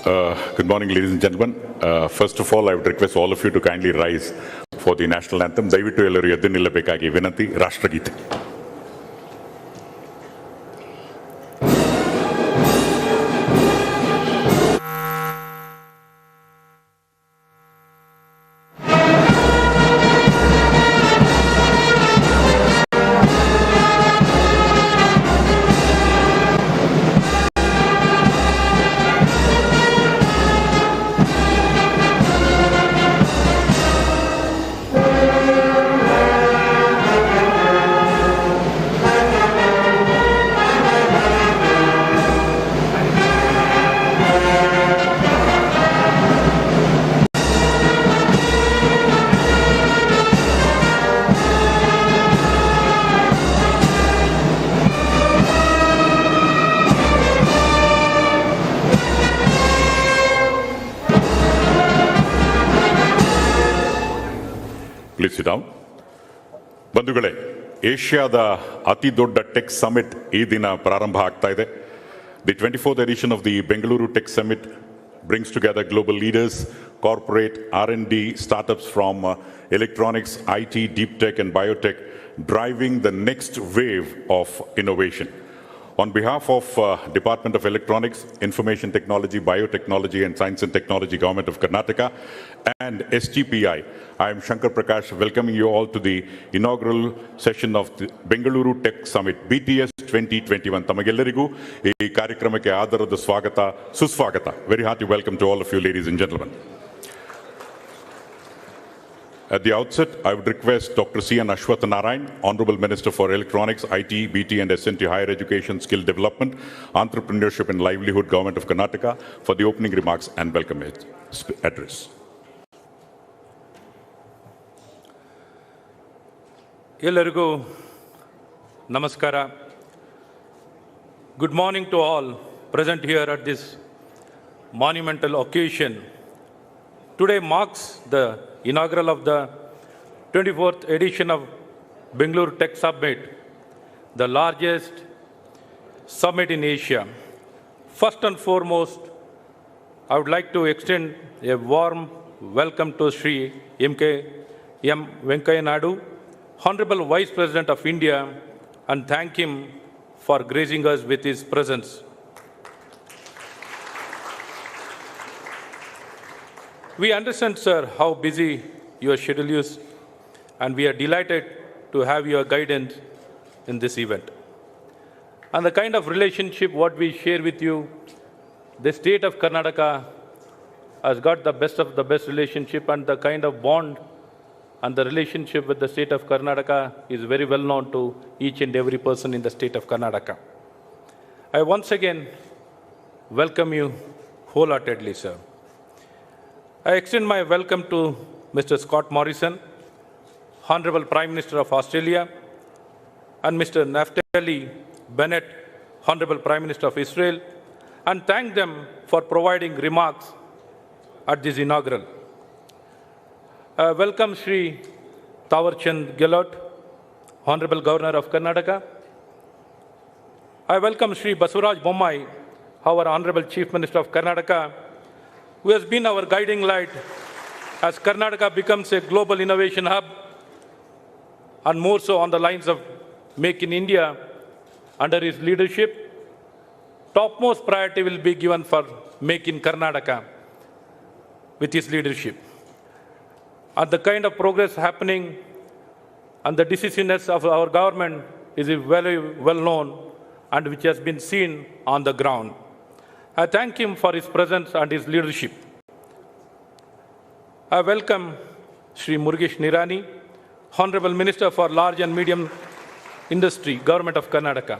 Good morning, ladies and gentlemen. First of all, I would request all of you to kindly rise for the national anthem. ದಯವಿಟ್ಟು ಎಲ್ಲರೂ ಎದ್ದು ನಿಲ್ಲಬೇಕಾಗಿ ವಿನಂತಿ. ರಾಷ್ಟ್ರಗೀತೆ. Please sit down. ಬಂಧುಗಳೇ, ಏಷ್ಯಾದ ಅತಿ ದೊಡ್ಡ ಟೆಕ್ ಸಮಿಟ್ ಈ ದಿನ ಪ್ರಾರಂಭ ಆಗ್ತಾ ಇದೆ. The 24th edition of the Bengaluru Tech Summit brings together global leaders, corporate, R&D, startups from electronics, IT, deep tech and biotech, driving the next wave of innovation. On behalf of Department of Electronics, Information Technology, Biotechnology and Science and Technology, Government of Karnataka and STPI, I am Shankar Prakash, welcoming you all to the inaugural session of the Bengaluru Tech Summit, BTS2021. Tamagellarigu ee ಕಾರ್ಯಕ್ರಮಕ್ಕೆ ಆದರದ ಸ್ವಾಗತ, ಸುಸ್ವಾಗತ. Very hearty welcome to all of you, ladies and gentlemen. At the outset, I would request Dr. C.N. Ashwath Narayan, Honorable Minister for Electronics, IT, BT and SNT Higher Education, Skill Development, Entrepreneurship and Livelihood, Government of Karnataka, for the opening remarks and welcome address. Ellarigu namaskara. Good morning to all present here at this monumental occasion. Today marks the inaugural of the 24th edition of Bengaluru Tech Summit, the largest summit in Asia. First and foremost, I would like to extend a warm welcome to Shri Venkaiah Naidu, Honorable Vice President of India, and thank him for gracing us with his presence. We understand, sir, how busy your schedule is, and we are delighted to have your guidance in this event. And the kind of relationship what we share with you, the state of Karnataka has got the best of the best relationship, and the kind of bond and the relationship with the state of Karnataka is very well known to each and every person in the state of Karnataka. I once again welcome you wholeheartedly, sir. I extend my welcome to Mr. Scott Morrison, Honorable Prime Minister of Australia, and Mr. Naftali Bennett, Honorable Prime Minister of Israel, and thank them for providing remarks at this inaugural. Welcome Shri Tawarchand Gehlot, Honorable Governor of Karnataka. I welcome Shri Basuraj Bommai, our Honorable Chief Minister of Karnataka, who has been our guiding light as Karnataka becomes a global innovation hub, and more so on the lines of Make in India. Under his leadership, topmost priority will be given for Make in Karnataka with his leadership. And the kind of progress happening and the decisiveness of our government is very well known and which has been seen on the ground. I thank him for his presence and his leadership. I welcome Shri Murugesh Nirani, Honorable Minister for Large and Medium Industry, Government of Karnataka,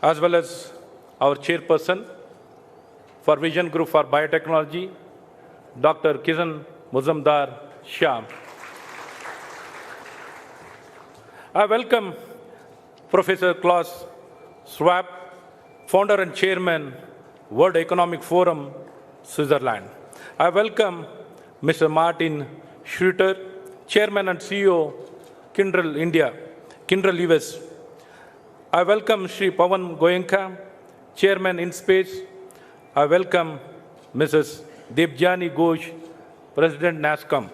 as well as our Chairperson for Vision Group for Biotechnology, Dr. Kisan Muzamdar Shah. I welcome Professor Klaus Schwab, Founder and Chairman, World Economic Forum, Switzerland. I welcome Mr. Martin Schroeter, Chairman and CEO, Kyndryl US. I welcome Shri Pawan Goenka, Chairman InSpace, I welcome Mrs. Debjani Ghosh, President NASCOM.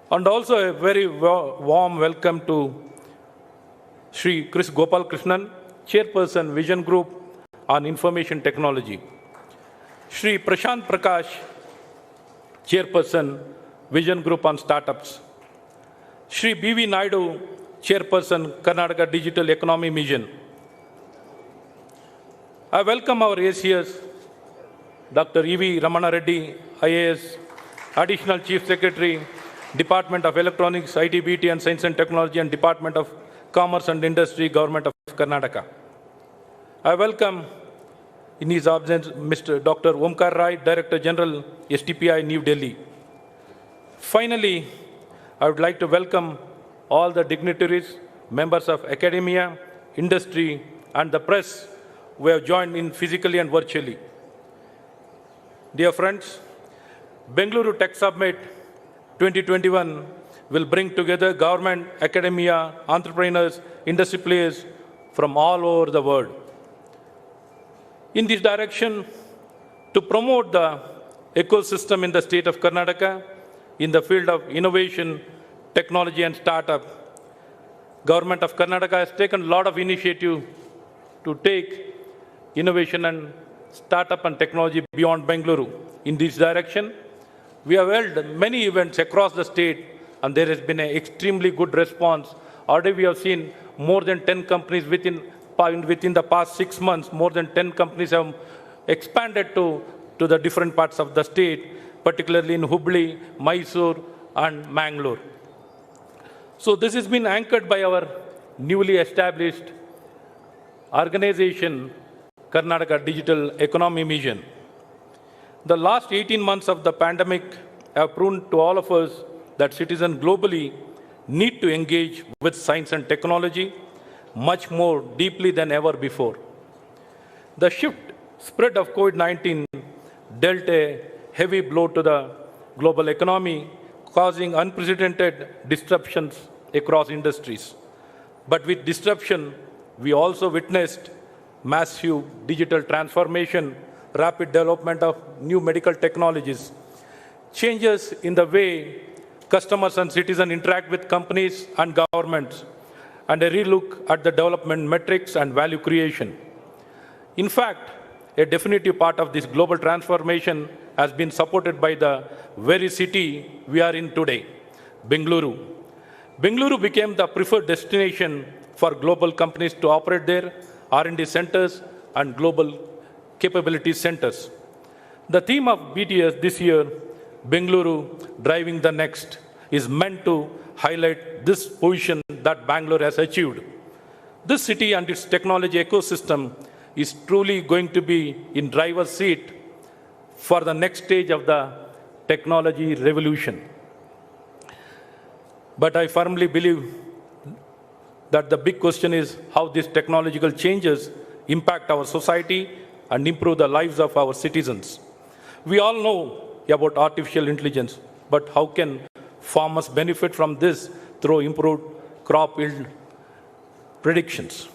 And also a very warm welcome to Shri Chris Gopal Krishnan, Chairperson Vision Group on Information Technology. Shri Prashant Prakash, Chairperson Vision Group on Startups. Shri B.V. Naidu, Chairperson Karnataka Digital Economy Mission. I welcome our ACS, Dr. E.V. Ramana Reddy, IAS, Additional Chief Secretary, Department of Electronics, IT, BT and Science and Technology, and Department of Commerce and Industry, Government of Karnataka. I welcome, in his absence, Mr. Dr. Omkar Rai, Director General, STPI, New Delhi. Finally, I would like to welcome all the dignitaries, members of academia, industry, and the press who have joined in physically and virtually. Dear friends, Bengaluru Tech Summit 2021 will bring together government, academia, entrepreneurs, industry players from all over the world. In this direction, to promote the ecosystem in the state of Karnataka in the field of innovation, technology and startup, Government of Karnataka has taken a lot of initiative to take innovation and startup and technology beyond Bengaluru. In this direction, we have held many events across the state and there has been an extremely good response. Already we have seen more than 10 companies within the past 6 months, more than 10 companies have expanded to the different parts of the state, particularly in Honb'ble, Mysore and Mangalore. So this has been anchored by our newly established organization, Karnataka Digital Economy Mission. The last 18 months of the pandemic have proven to all of us that citizens globally need to engage with science and technology much more deeply than ever before. The spread of COVID-19 dealt a heavy blow to the global economy, causing unprecedented disruptions across industries. But with disruption, we also witnessed massive digital transformation, rapid development of new medical technologies, changes in the way customers and citizens interact with companies and governments, and a relook at the development metrics and value creation. In fact, a definitive part of this global transformation has been supported by the very city we are in today, Bengaluru. Bengaluru became the preferred destination for global companies to operate their R&D centers and global capability centers. The theme of BTS this year, Bengaluru Driving the Next, is meant to highlight this position that Bangalore has achieved. This city and its technology ecosystem is truly going to be in driver's seat for the next stage of the technology revolution. But I firmly believe that the big question is how these technological changes impact our society and improve the lives of our citizens. We all know about artificial intelligence, but how can farmers benefit from this through improved crop yield predictions?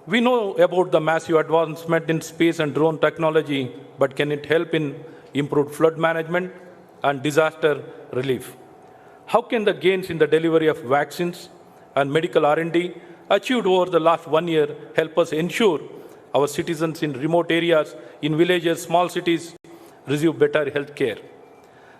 We know about the massive advancement in space and drone technology, but can it help in improved flood management and disaster relief? How can the gains in the delivery of vaccines and medical R&D achieved over the last 1 year help us ensure our citizens in remote areas, in villages, small cities, receive better health care?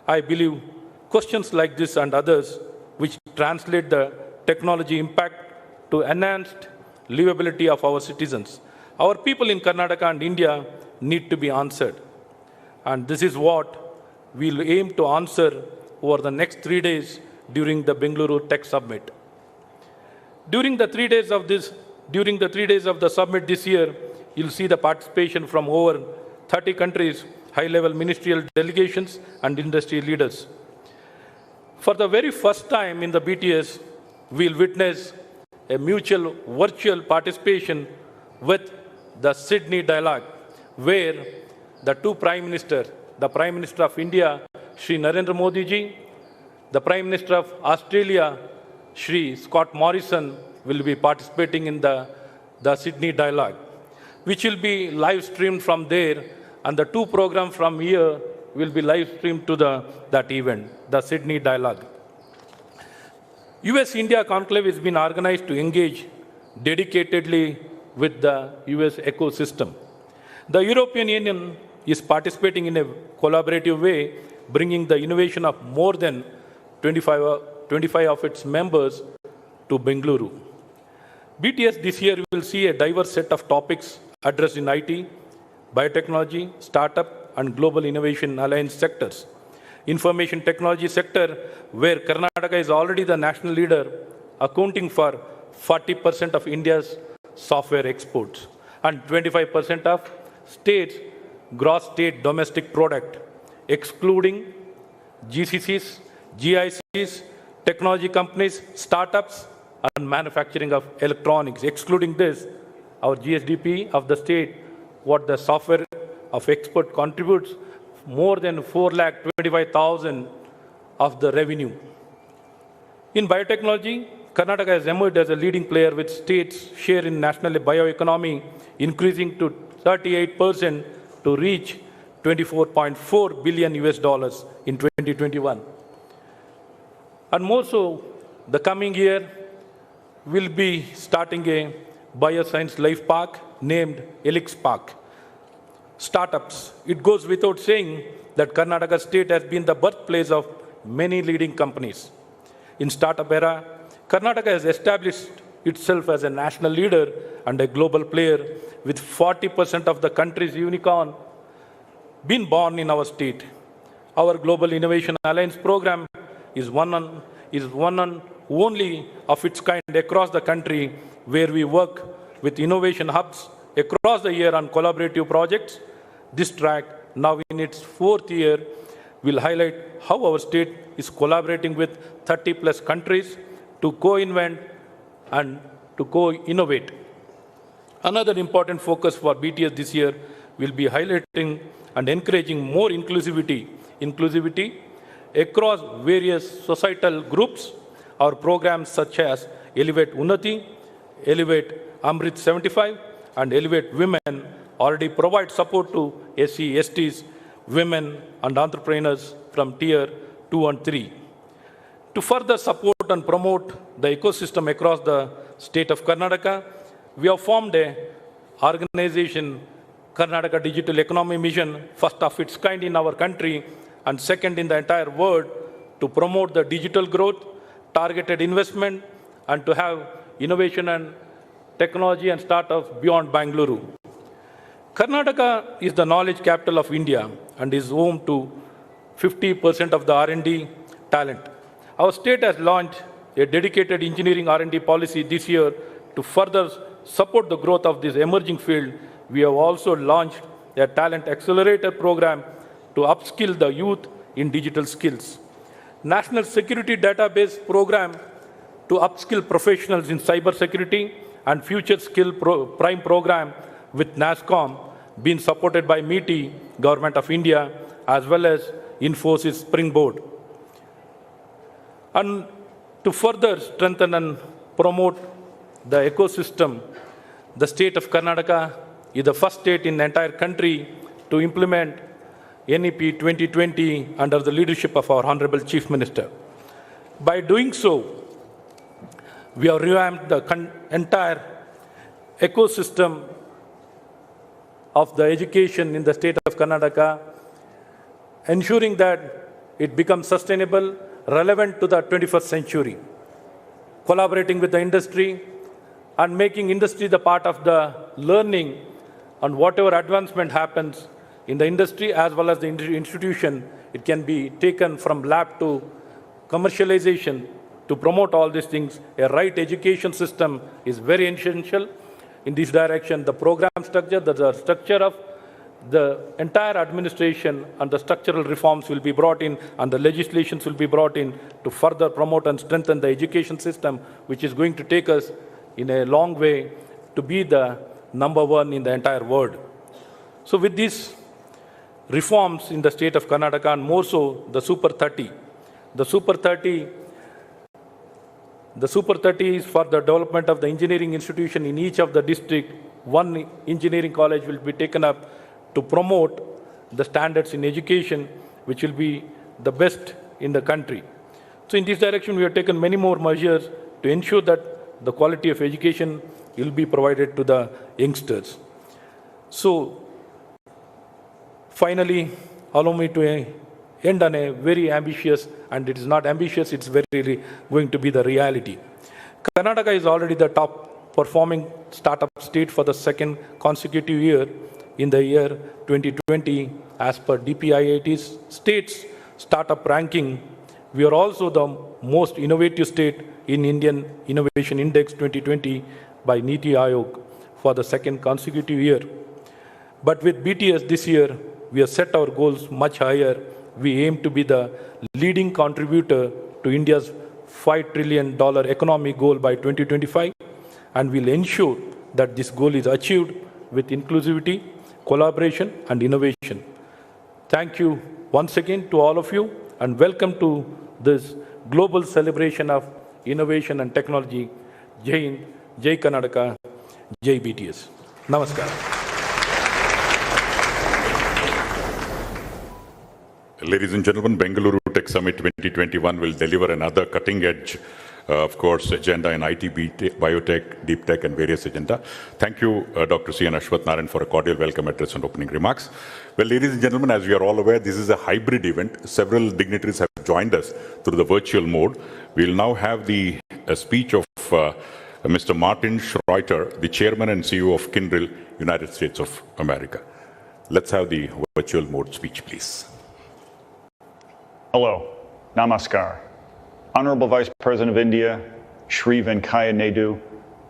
I believe questions like this and others, which translate the technology impact to enhanced livability of our citizens, our people in Karnataka and India, need to be answered. And this is what we'll aim to answer over the next 3 days during the Bengaluru Tech Summit. During the 3 days of the summit this year, you'll see the participation from over 30 countries, high-level ministerial delegations, and industry leaders. For the very first time in the BTS, we'll witness a mutual virtual participation with the Sydney Dialogue, where the two Prime Ministers, the Prime Minister of India, Shri Narendra Modi ji, the Prime Minister of Australia, Shri Scott Morrison, will be participating in the Sydney Dialogue, which will be live streamed from there And the two programs from here will be live streamed to that event, the Sydney Dialogue. US-India conclave has been organized to engage dedicatedly with the US ecosystem. The European Union is participating in a collaborative way, bringing the innovation of more than 25 of its members to Bengaluru. BTS this year will see a diverse set of topics addressed in IT, biotechnology, startup, and global innovation alliance sectors. Information technology sector, where Karnataka is already the national leader, accounting for 40% of India's software exports and 25% of states' gross state domestic product, excluding GCCs, GICs, technology companies, startups, and manufacturing of electronics. Excluding this, our GSDP of the state, what the software of export contributes, more than 4,25,000 of the revenue. In biotechnology, Karnataka has emerged as a leading player with states' share in national bioeconomy increasing to 38% to reach $24.4 billion in 2021. And more so, the coming year will be starting a bioscience life park named Elix Park. Startups. It goes without saying that Karnataka state has been the birthplace of many leading companies. In startup era, Karnataka has established itself as a national leader and a global player, with 40% of the country's unicorn being born in our state. Our Global Innovation Alliance program is one and only of its kind across the country, where we work with innovation hubs across the year on collaborative projects. This track, now in its fourth year, will highlight how our state is collaborating with 30+ countries to co-invent and to co-innovate. Another important focus for BTS this year will be highlighting and encouraging more inclusivity across various societal groups. Our programs such as Elevate Unnati, Elevate Amrit 75, and Elevate Women already provide support to SC, STs, women, and entrepreneurs from Tier 2 and 3. To further support and promote the ecosystem across the state of Karnataka, we have formed an organization, Karnataka Digital Economy Mission, first of its kind in our country and second in the entire world, to promote the digital growth, targeted investment, and to have innovation and technology and startups beyond Bengaluru. Karnataka is the knowledge capital of India and is home to 50% of the R&D talent. Our state has launched a dedicated engineering R&D policy this year to further support the growth of this emerging field. We have also launched a talent accelerator program to upskill the youth in digital skills. National Security Database Program to upskill professionals in cybersecurity, and Future Skill Prime Program with NASSCOM being supported by MITI, Government of India, as well as Infosys Springboard. And to further strengthen and promote the ecosystem, the state of Karnataka is the first state in the entire country to implement NEP 2020 under the leadership of our Honorable Chief Minister. By doing so, we have revamped the entire ecosystem of the education in the state of Karnataka, ensuring that it becomes sustainable, relevant to the 21st century, collaborating with the industry and making industry the part of the learning, and whatever advancement happens in the industry as well as the institution, it can be taken from lab to commercialization. To promote all these things, a right education system is very essential. In this direction, the program structure, the structure of the entire administration and the structural reforms will be brought in, and the legislations will be brought in to further promote and strengthen the education system, which is going to take us in a long way to be the #1 in the entire world. So with these reforms in the state of Karnataka, and more so the Super 30, the Super 30 is for the development of the engineering institution in each of the district. One engineering college will be taken up to promote the standards in education, which will be the best in the country. So in this direction, we have taken many more measures to ensure that the quality of education will be provided to the youngsters. So finally, allow me to end on a very ambitious, and it is not ambitious, it's going to be the reality. Karnataka is already the top performing startup state for the second consecutive year in the year 2020 as per DPIIT's state's startup ranking. We are also the most innovative state in Indian Innovation Index 2020 by Niti Aayog for the second consecutive year. But with BTS this year, we have set our goals much higher. We aim to be the leading contributor to India's $5 trillion economic goal by 2025, and we'll ensure that this goal is achieved with inclusivity, collaboration, and innovation. Thank you once again to all of you, and welcome to this global celebration of innovation and technology. Jai Hind, Jai Karnataka, Jai BTS. Namaskar. Ladies and gentlemen, Bengaluru Tech Summit 2021 will deliver another cutting-edge, of course, agenda in IT, biotech, deep tech, and various agenda. Thank you, Dr. C. N. Ashwath Narayan, for a cordial welcome address and opening remarks. Well, ladies and gentlemen, as we are all aware, this is a hybrid event. Several dignitaries have joined us through the virtual mode. We'll now have the speech of Mr. Martin Schroeter, the Chairman and CEO of Kyndryl, United States of America. Let's have the virtual mode speech, please. Hello, Namaskar. Honorable Vice President of India, Shri Venkaiah Naidu,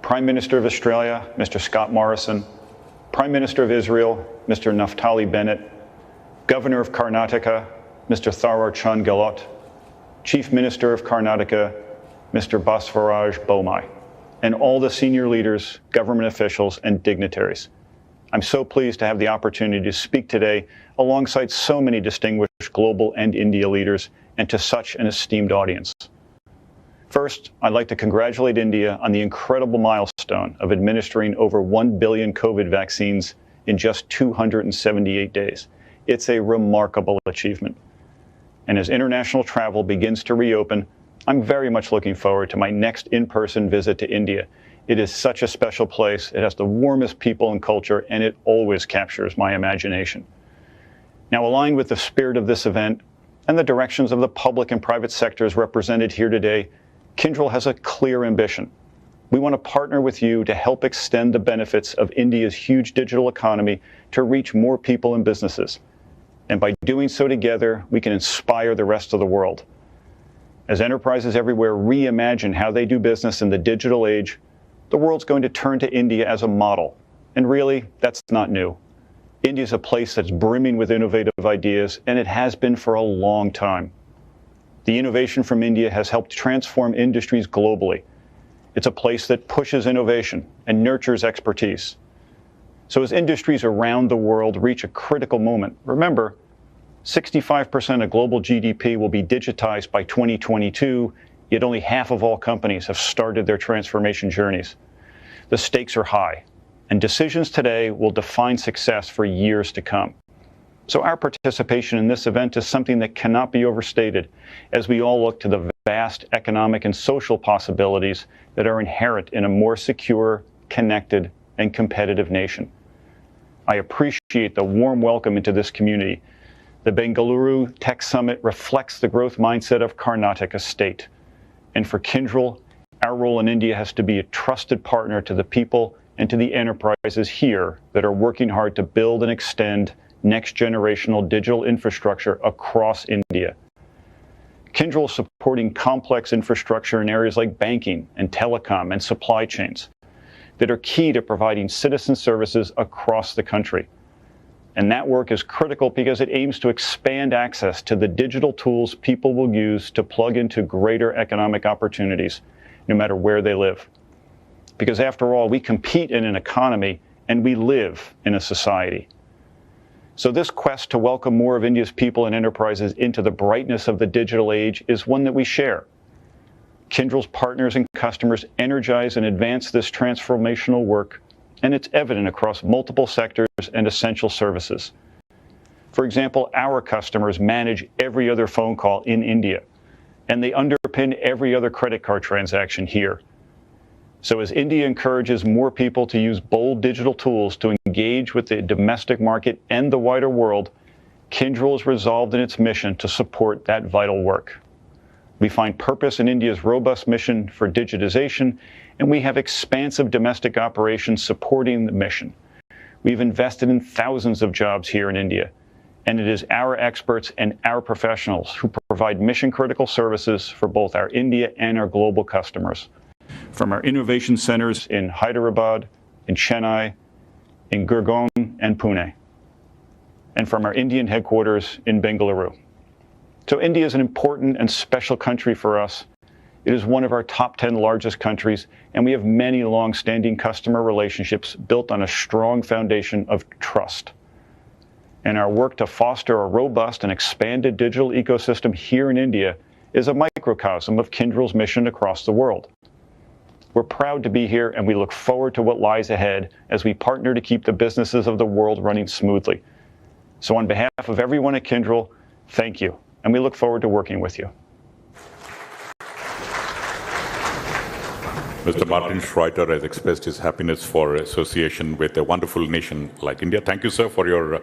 Prime Minister of Australia, Mr. Scott Morrison, Prime Minister of Israel, Mr. Naftali Bennett, Governor of Karnataka, Mr. Tharar Chand Gehlot, Chief Minister of Karnataka, Mr. Basvaraj Bomai, and all the senior leaders, government officials, and dignitaries. I'm so pleased to have the opportunity to speak today alongside so many distinguished global and India leaders and to such an esteemed audience. First, I'd like to congratulate India on the incredible milestone of administering over 1 billion COVID vaccines in just 278 days. It's a remarkable achievement. And as international travel begins to reopen, I'm very much looking forward to my next in-person visit to India. It is such a special place. It has the warmest people and culture, and it always captures my imagination. Now, aligned with the spirit of this event and the directions of the public and private sectors represented here today, Kyndryl has a clear ambition. We want to partner with you to help extend the benefits of India's huge digital economy to reach more people and businesses. And by doing so together, we can inspire the rest of the world. As enterprises everywhere reimagine how they do business in the digital age, the world's going to turn to India as a model. And really, that's not new. India is a place that's brimming with innovative ideas, and it has been for a long time. The innovation from India has helped transform industries globally. It's a place that pushes innovation and nurtures expertise. So as industries around the world reach a critical moment, remember, 65% of global GDP will be digitized by 2022, yet only half of all companies have started their transformation journeys. The stakes are high, and decisions today will define success for years to come. So our participation in this event is something that cannot be overstated as we all look to the vast economic and social possibilities that are inherent in a more secure, connected, and competitive nation. I appreciate the warm welcome into this community. The Bengaluru Tech Summit reflects the growth mindset of Karnataka state. And for Kyndryl, our role in India has to be a trusted partner to the people and to the enterprises here that are working hard to build and extend next-generational digital infrastructure across India. Kyndryl is supporting complex infrastructure in areas like banking and telecom and supply chains that are key to providing citizen services across the country. And that work is critical because it aims to expand access to the digital tools people will use to plug into greater economic opportunities, no matter where they live. Because after all, we compete in an economy and we live in a society. So this quest to welcome more of India's people and enterprises into the brightness of the digital age is one that we share. Kyndryl's partners and customers energize and advance this transformational work, and it's evident across multiple sectors and essential services. For example, our customers manage every other phone call in India, and they underpin every other credit card transaction here. So as India encourages more people to use bold digital tools to engage with the domestic market and the wider world, Kyndryl is resolved in its mission to support that vital work. We find purpose in India's robust mission for digitization, and we have expansive domestic operations supporting the mission. We've invested in thousands of jobs here in India, and it is our experts and our professionals who provide mission-critical services for both our India and our global customers. From our innovation centers in Hyderabad, in Chennai, in Gurgaon, and Pune, and from our Indian headquarters in Bengaluru. So India is an important and special country for us. It is one of our top 10 largest countries, and we have many long-standing customer relationships built on a strong foundation of trust. And our work to foster a robust and expanded digital ecosystem here in India is a microcosm of Kyndryl's mission across the world. We're proud to be here, and we look forward to what lies ahead as we partner to keep the businesses of the world running smoothly. So on behalf of everyone at Kyndryl, thank you, and we look forward to working with you. Mr. Martin Schreiter has expressed his happiness for association with a wonderful nation like India. Thank you, sir, for your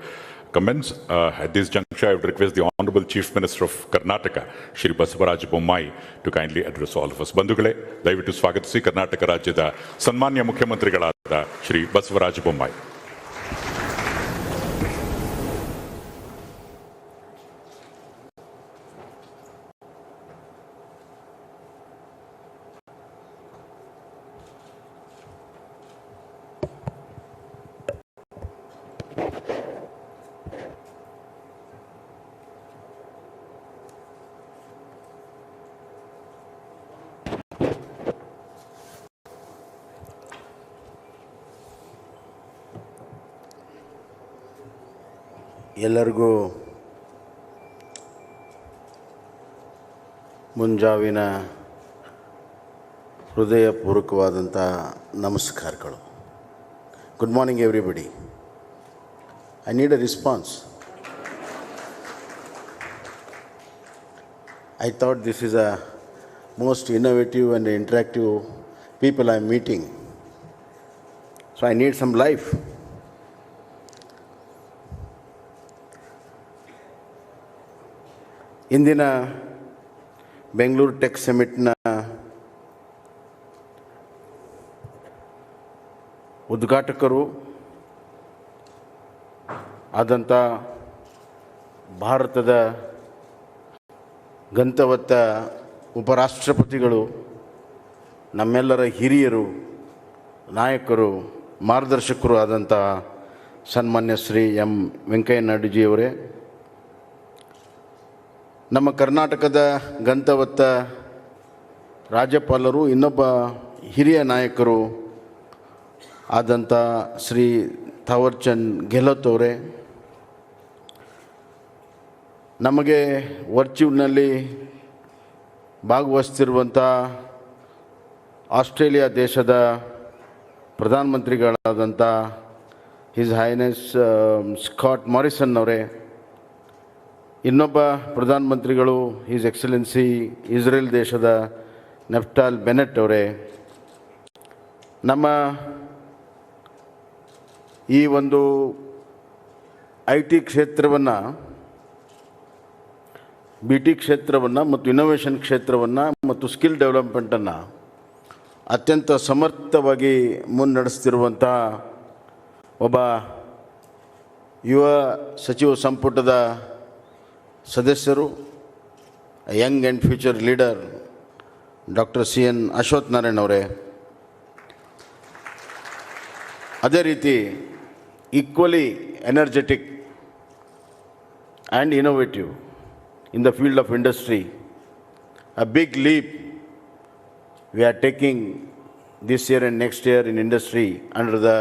comments. At this juncture, I would request the Honorable Chief Minister of Karnataka, Shri Basavaraj Bommai, to kindly address all of us. ಬಂಧುಗಳೇ, ದಯವಿಟ್ಟು ಸ್ವಾಗತಿಸಿ ಕರ್ನಾಟಕ ರಾಜ್ಯದ ಸನ್ಮಾನ್ಯ ಮುಖ್ಯಮಂತ್ರಿಗಳಾದ ಶ್ರೀ ಬಸವರಾಜ ಬೊಮ್ಮಾಯಿ. ಎಲ್ಲರಿಗೂ ಮುಂಜಾವಿನ ಹೃದಯಪೂರ್ವಕವಾದಂಥ ನಮಸ್ಕಾರಗಳು. Good morning everybody. I need a response. I thought this is a most innovative and interactive people I am meeting. So I need some life. ಇಂದಿನ Bengaluru tech ಸಮಿಟ್ನ ಉದ್ಘಾಟಕರು ಆದಂಥ ಭಾರತದ ಗಂತವತ್ತ ಉಪರಾಷ್ಟ್ರಪತಿಗಳು, ನಮ್ಮೆಲ್ಲರ ಹಿರಿಯರು, ನಾಯಕರು, ಮಾರ್ಗದರ್ಶಕರು ಆದಂಥ ಸನ್ಮಾನ್ಯ ಶ್ರೀ ವೆಂಕಯ್ಯ ನಾಯ್ಡುಜಿಯವರೇ, ನಮ್ಮ ಕರ್ನಾಟಕದ ಗಂತವತ್ತ ರಾಜ್ಯಪಾಲರು, ಇನ್ನೊಬ್ಬ ಹಿರಿಯ ನಾಯಕರು ಆದಂಥ ಶ್ರೀ ಥಾವರ್ಚಂದ್ ಗೆಹ್ಲೋಟ್ ಅವರೇ, ನಮಗೆ ವರ್ಚ್ಯೂಲ್ನಲ್ಲಿ ಭಾಗವಹಿಸ್ತಿರುವಂಥ ಆಸ್ಟ್ರೇಲಿಯಾ ದೇಶದ ಪ್ರಧಾನಮಂತ್ರಿಗಳಾದಂಥ ಹಿಸ್ ಹೈನೆಸ್ ಸ್ಕಾಟ್ ಮಾರಿಸನ್ ಅವರೇ, ಇನ್ನೊಬ್ಬ ಪ್ರಧಾನಮಂತ್ರಿಗಳು ಹಿಸ್ ಎಕ್ಸಲೆನ್ಸಿ ಇಸ್ರೇಲ್ ದೇಶದ ನೆಫ್ಟಾಲ್ ಬೆನೆಟ್ ಅವರೇ, ನಮ್ಮ ಈ ಒಂದು IT ಕ್ಷೇತ್ರವನ್ನು, BT ಕ್ಷೇತ್ರವನ್ನು ಮತ್ತು ಇನ್ನೋವೇಷನ್ ಕ್ಷೇತ್ರವನ್ನು ಮತ್ತು ಸ್ಕಿಲ್ ಡೆವಲಪ್ಮೆಂಟನ್ನು ಅತ್ಯಂತ ಸಮರ್ಥವಾಗಿ ಮುನ್ನಡೆಸ್ತಿರುವಂಥ ಒಬ್ಬ ಯುವ ಸಚಿವ ಸಂಪುಟದ ಸದಸ್ಯರು, Young and future leader doctor CN Ashwath Narayan ಅವರೇ, ಅದೇ ರೀತಿ equally energetic and innovative in the field of industry, a big leap we are taking this year and next year in industry under the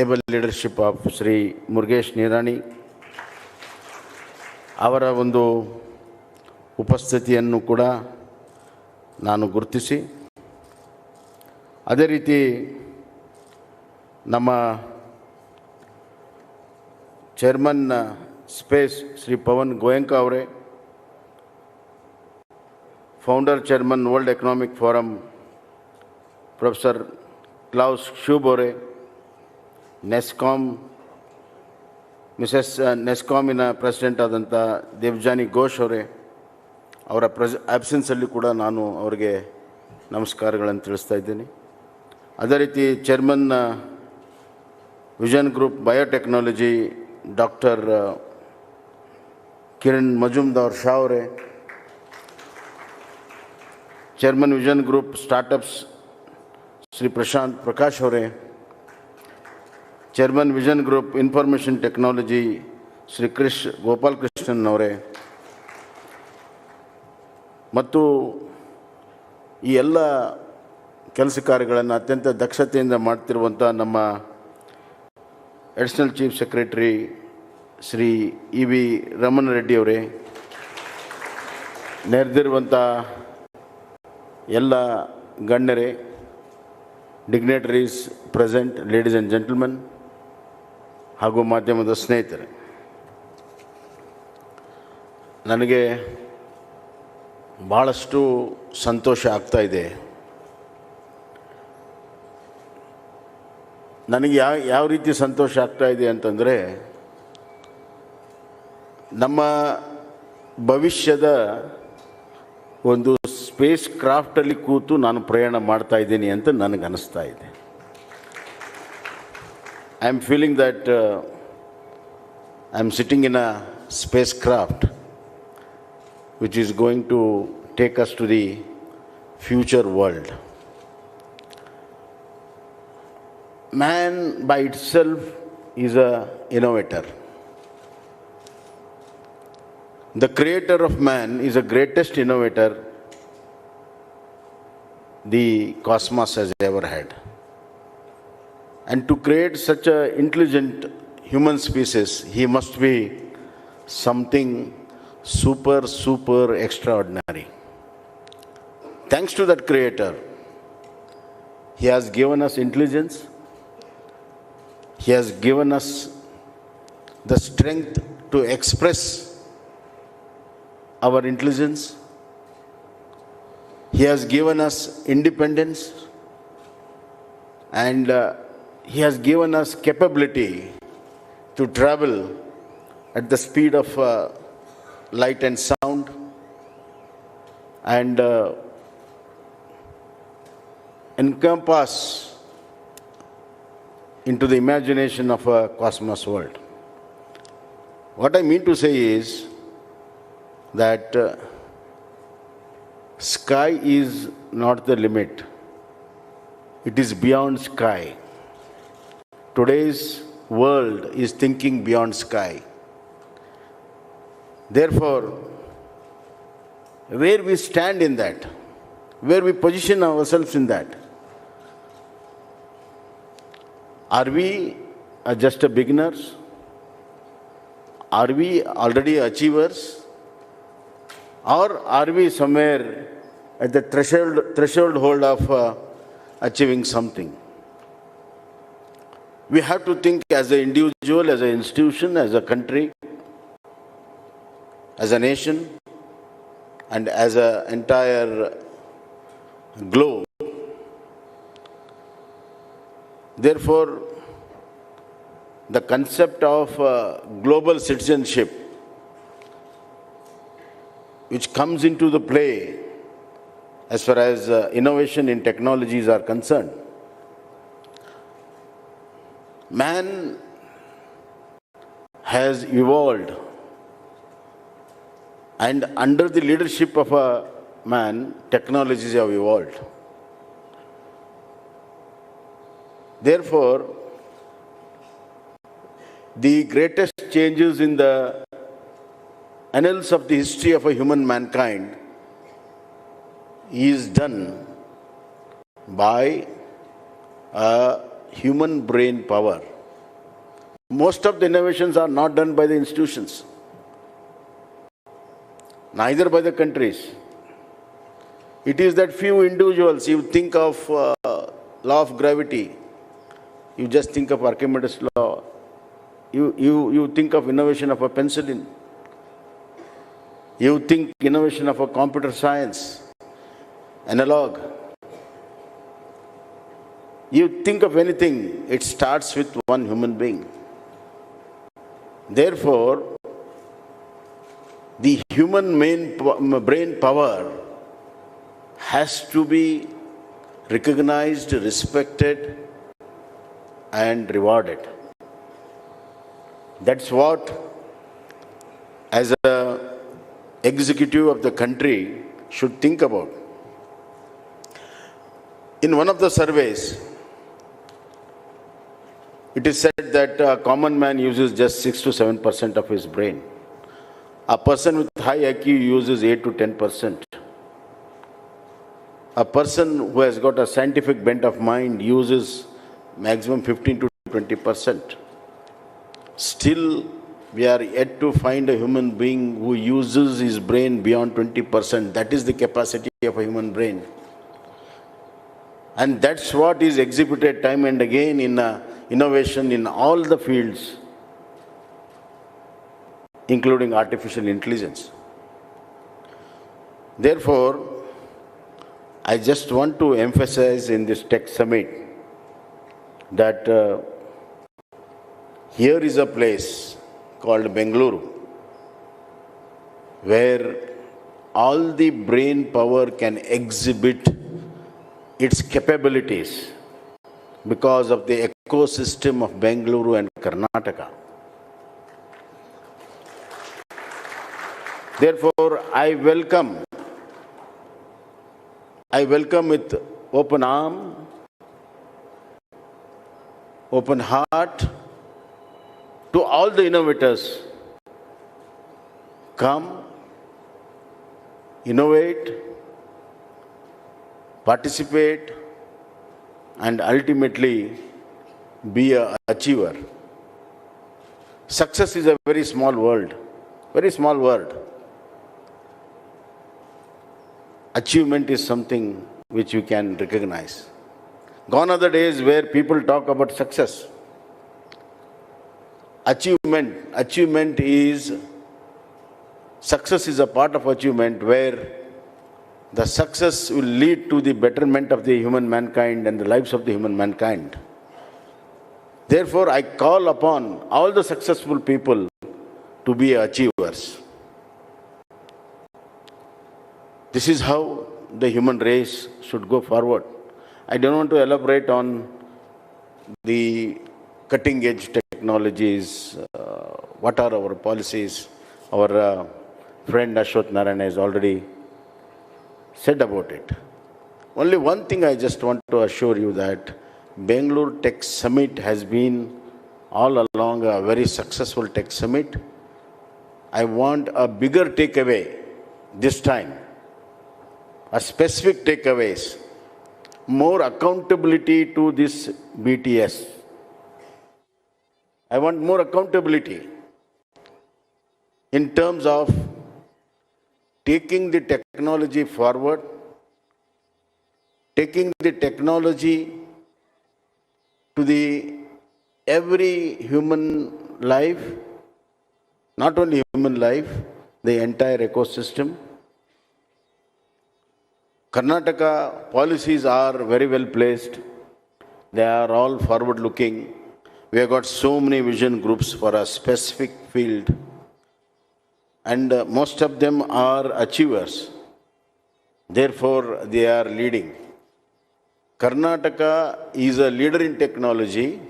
able leadership of Shri Murugesh Nirani. ಅವರ ಒಂದು ಉಪಸ್ಥಿತಿಯನ್ನು ಕೂಡ ನಾನು ಗುರುತಿಸಿ, ಅದೇ ರೀತಿ ನಮ್ಮ chairman Space, Shri Pawan Goenka avare, Founder Chairman World Economic Forum, Professor Klaus Schwab avare, NESCOM, Mrs. NESCOMಿನ president ಆದಂಥ ದೇವ್ಜಾನಿ ಘೋಷ್ ಅವರೇ, ಅವರ ಆಬ್ಸೆನ್ಸಲ್ಲಿ ಕೂಡ ನಾನು ಅವರಿಗೆ ನಮಸ್ಕಾರಗಳನ್ನು ತಿಳಿಸ್ತಾ ಇದ್ದೀನಿ. ಅದೇ ರೀತಿ chairman vision group biotechnology doctor Kiran Mazumdar Shaw ಅವರೇ, chairman vision group startups Shri Prashanth Prakash ಅವರೇ, chairman vision group information technology Shri Gopal Krishnan ಅವರೇ, ಮತ್ತು ಈ ಎಲ್ಲ ಕೆಲಸ ಕಾರ್ಯಗಳನ್ನು ಅತ್ಯಂತ ದಕ್ಷತೆಯಿಂದ ಮಾಡ್ತಿರುವಂಥ ನಮ್ಮ additional chief secretary Shri EV Ramana Reddy ಅವರೇ, ನೆರೆದಿರುವಂಥ ಎಲ್ಲ ಗಣ್ಯರೇ, ಡಿಗ್ನೇಟರೀಸ್ ಪ್ರೆಸೆಂಟ್, ಲೇಡೀಸ್ ಆ್ಯಂಡ್ ಜೆಂಟಲ್ಮನ್ ಹಾಗೂ ಮಾಧ್ಯಮದ ಸ್ನೇಹಿತರೆ, ನನಗೆ ಭಾಳಷ್ಟು ಸಂತೋಷ ಆಗ್ತಾ ಇದೆ. ನನಗೆ ಯಾವ ರೀತಿ ಸಂತೋಷ ಆಗ್ತಾ ಇದೆ ಅಂತಂದರೆ, ನಮ್ಮ ಭವಿಷ್ಯದ ಒಂದು ಸ್ಪೇಸ್ ಕ್ರಾಫ್ಟಲ್ಲಿ ಕೂತು ನಾನು ಪ್ರಯಾಣ ಮಾಡ್ತಾ ಇದ್ದೀನಿ ಅಂತ ನನಗೆ ಅನ್ನಿಸ್ತಾ ಇದೆ. I am feeling that I am sitting in a space craft which is going to take us to the future world. Man by itself is an innovator. The creator of man is the greatest innovator the cosmos has ever had. And to create such an intelligent human species, he must be something super extraordinary. Thanks to that creator, he has given us intelligence, he has given us the strength to express our intelligence, he has given us independence, and he has given us capability to travel at the speed of light and sound, and encompass into the imagination of a cosmos world. What I mean to say is that sky is not the limit. It is beyond sky. Today's world is thinking beyond sky. Therefore, where we stand in that, where we position ourselves in that, are we just a beginners? Are we already achievers? Or are we somewhere at the threshold hold of achieving something? We have to think as an individual, as an institution, as a country, as a nation, and as an entire globe. Therefore, the concept of global citizenship, which comes into the play as far as innovation in technologies are concerned, man has evolved, and under the leadership of a man, technologies have evolved. Therefore, the greatest changes in the annals of the history of a human mankind is done by a human brain power. Most of the innovations are not done by the institutions, neither by the countries. It is that few individuals, you think of law of gravity, you just think of Archimedes' law, You think of innovation of a penicillin. You think innovation of a computer science, analog. You think of anything, it starts with one human being. Therefore, the human brain power has to be recognized, respected, and rewarded. That's what, as an executive of the country, should think about. In one of the surveys, it is said that a common man uses just 6 to 7% of his brain. A person with high IQ uses 8 to 10%. A person who has got a scientific bent of mind uses maximum 15 to 20%. Still, we are yet to find a human being who uses his brain beyond 20%. That is the capacity of a human brain. And that's what is exhibited time and again in innovation in all the fields, including artificial intelligence. Therefore, I just want to emphasize in this tech summit that here is a place called Bengaluru where all the brain power can exhibit its capabilities because of the ecosystem of Bengaluru and Karnataka. Therefore, I welcome with open arm, open heart to all the innovators. Come, innovate, participate, and ultimately be an achiever. Success is a very small world, very small word. Achievement is something which you can recognize. Gone are the days where people talk about success. Achievement is, success is a part of achievement where the success will lead to the betterment of the human mankind and the lives of the human mankind. Therefore, I call upon all the successful people to be achievers. This is how the human race should go forward. I don't want to elaborate on the cutting edge technologies, what are our policies. Our friend Ashwat Narayan has already said about it. Only one thing I just want to assure you that Bengaluru Tech Summit has been all along a very successful tech summit. I want a bigger takeaway this time, a specific takeaways, more accountability to this BTS. I want more accountability in terms of taking the technology forward, taking the technology to the every human life, not only human life, the entire ecosystem. Karnataka policies are very well placed. They are all forward looking. We have got so many vision groups for a specific field. And most of them are achievers. Therefore, they are leading. Karnataka is a leader in technology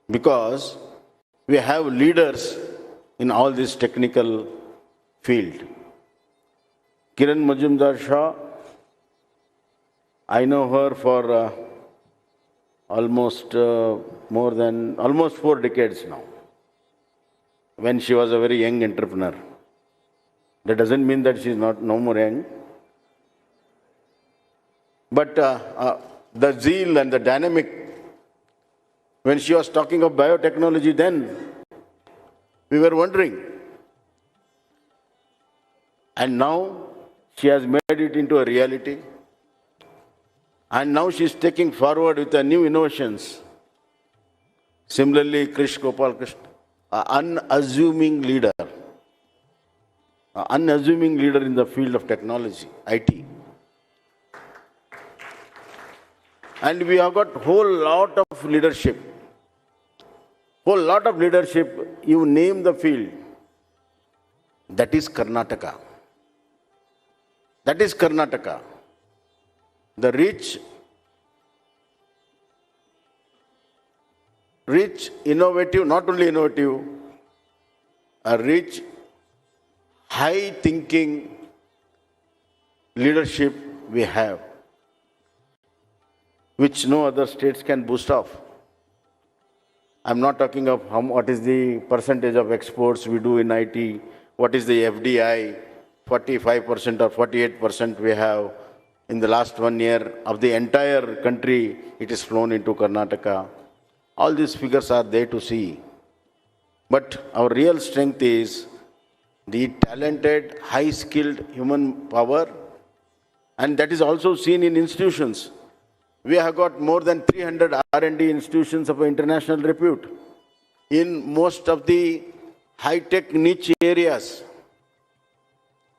because we have leaders in all this technical field. Kiran Majumdar Shah, I know her for almost 4 decades now, when she was a very young entrepreneur. That doesn't mean that she is no more young. But the zeal and the dynamic, when she was talking of biotechnology then, we were wondering. And now she has made it into a reality. And now she is taking forward with the new innovations. Similarly, Krish Gopal Krishna, an unassuming leader, in the field of technology, IT. And we have got whole lot of leadership. Whole lot of leadership, you name the field. That is Karnataka. That is Karnataka. The rich, innovative, not only innovative, a rich, high-thinking leadership we have, which no other states can boast of. I'm not talking of what is the percentage of exports we do in IT, what is the FDI, 45% or 48% we have. In the last 1 year of the entire country, it is flown into Karnataka. All these figures are there to see. But our real strength is the talented, high-skilled human power, and that is also seen in institutions. We have got more than 300 R&D institutions of international repute in most of the high-tech niche areas.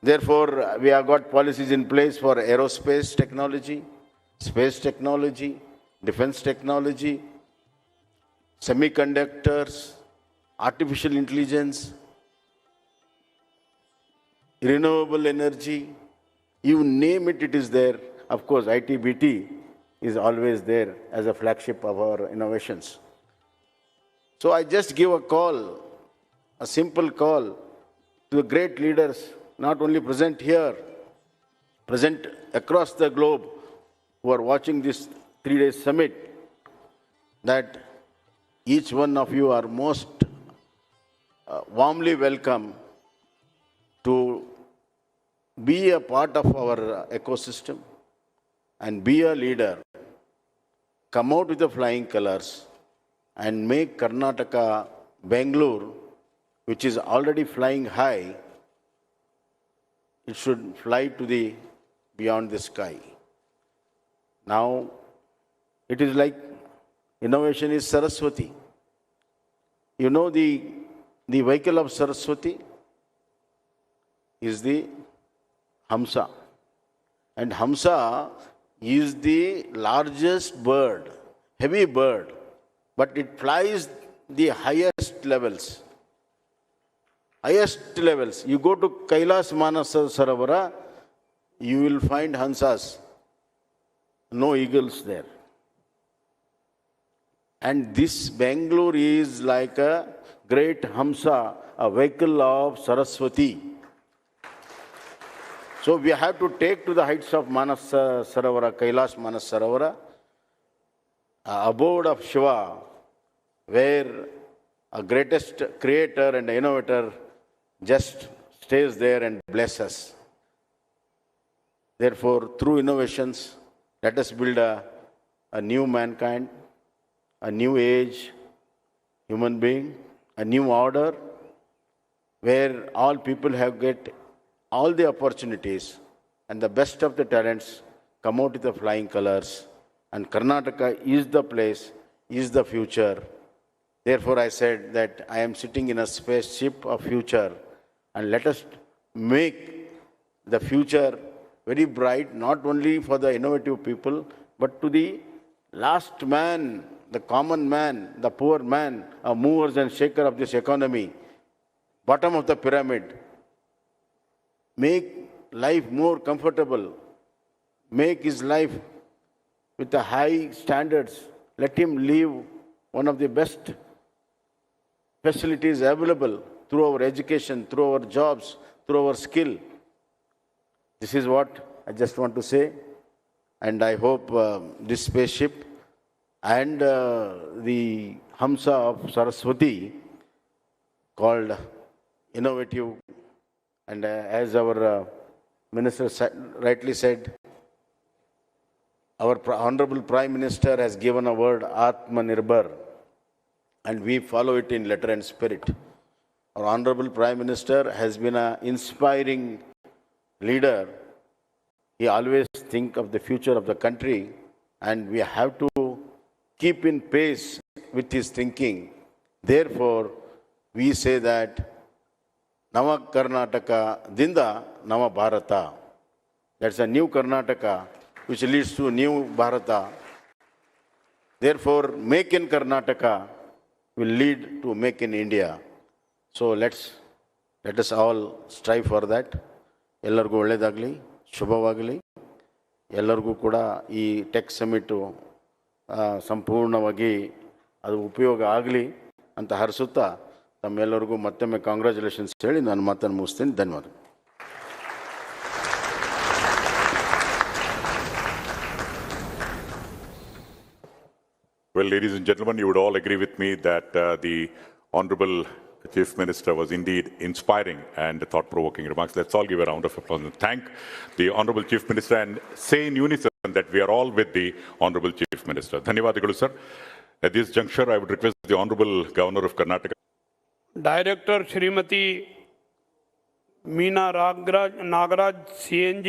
Therefore, we have got policies in place for aerospace technology, space technology, defense technology, semiconductors, artificial intelligence, renewable energy. You name it, it is there. Of course, ITBT is always there as a flagship of our innovations. So I just give a call, a simple call to the great leaders, not only present here, present across the globe, who are watching this 3-day summit, that each one of you are most warmly welcome to be a part of our ecosystem and be a leader. Come out with the flying colors and make Karnataka, Bengaluru, which is already flying high, it should fly to the beyond the sky. Now, it is like innovation is Saraswati. You know the vehicle of Saraswati is the Hamsa. And Hamsa is the largest bird, heavy bird, but it flies the highest levels. Highest levels. You go to Kailas Manasa Saravara, you will find Hansas, no eagles there. And this Bengaluru is like a great Hamsa, a vehicle of Saraswati. So we have to take to the heights of Manas Saravara, Kailas Manas Saravara, abode of Shiva, where a greatest creator and innovator just stays there and blesses us. Therefore, through innovations, let us build a new mankind, a new age, human being, a new order, where all people have get all the opportunities and the best of the talents come out with the flying colors. And Karnataka is the place, is the future. Therefore, I said that I am sitting in a spaceship of future, and let us make the future very bright, not only for the innovative people, but to the last man, the common man, the poor man, a movers and shaker of this economy, bottom of the pyramid. Make life more comfortable. Make his life with the high standards. Let him live one of the best facilities available through our education, through our jobs, through our skill. This is what I just want to say. And I hope this spaceship and the Hamsa of Saraswati, called innovative, and as our minister rightly said, our Honorable Prime Minister has given a word, Atmanirbhar, and we follow it in letter and spirit. Our Honorable Prime Minister has been an inspiring leader. He always thinks of the future of the country, and we have to keep in pace with his thinking. Therefore, we say that Nava Karnataka Dinda Nava Bharata. That's a new Karnataka which leads to new Bharata. Therefore, Make in Karnataka will lead to Make in India. So let us all strive for that. ಎಲ್ಲರಿಗೂ ಒಳ್ಳೆಯದಾಗಲಿ, ಶುಭವಾಗಲಿ. ಎಲ್ಲರಿಗೂ ಕೂಡ ಈ tech ಸಮಿಟು ಸಂಪೂರ್ಣವಾಗಿ ಅದು ಉಪಯೋಗ ಆಗಲಿ ಅಂತ ಹರಿಸುತ್ತಾ ತಮ್ಮೆಲ್ಲರಿಗೂ ಮತ್ತೊಮ್ಮೆ ಕಾಂಗ್ರ್ಯಾಚುಲೇಷನ್ಸ್ ಹೇಳಿ ನಾನು ಮಾತನ್ನು ಮುಗಿಸ್ತೀನಿ. ಧನ್ಯವಾದ. Well, ladies and gentlemen, you would all agree with me that the Honorable Chief Minister was indeed inspiring and thought-provoking remarks. Let's all give a round of applause and thank the Honorable Chief Minister and say in unison that we are all with the Honorable Chief Minister. Dhanyavadagalu, sir. At this juncture, I would request the Honorable Governor of Karnataka. Director Shrimati Meena Nagaraj CNG,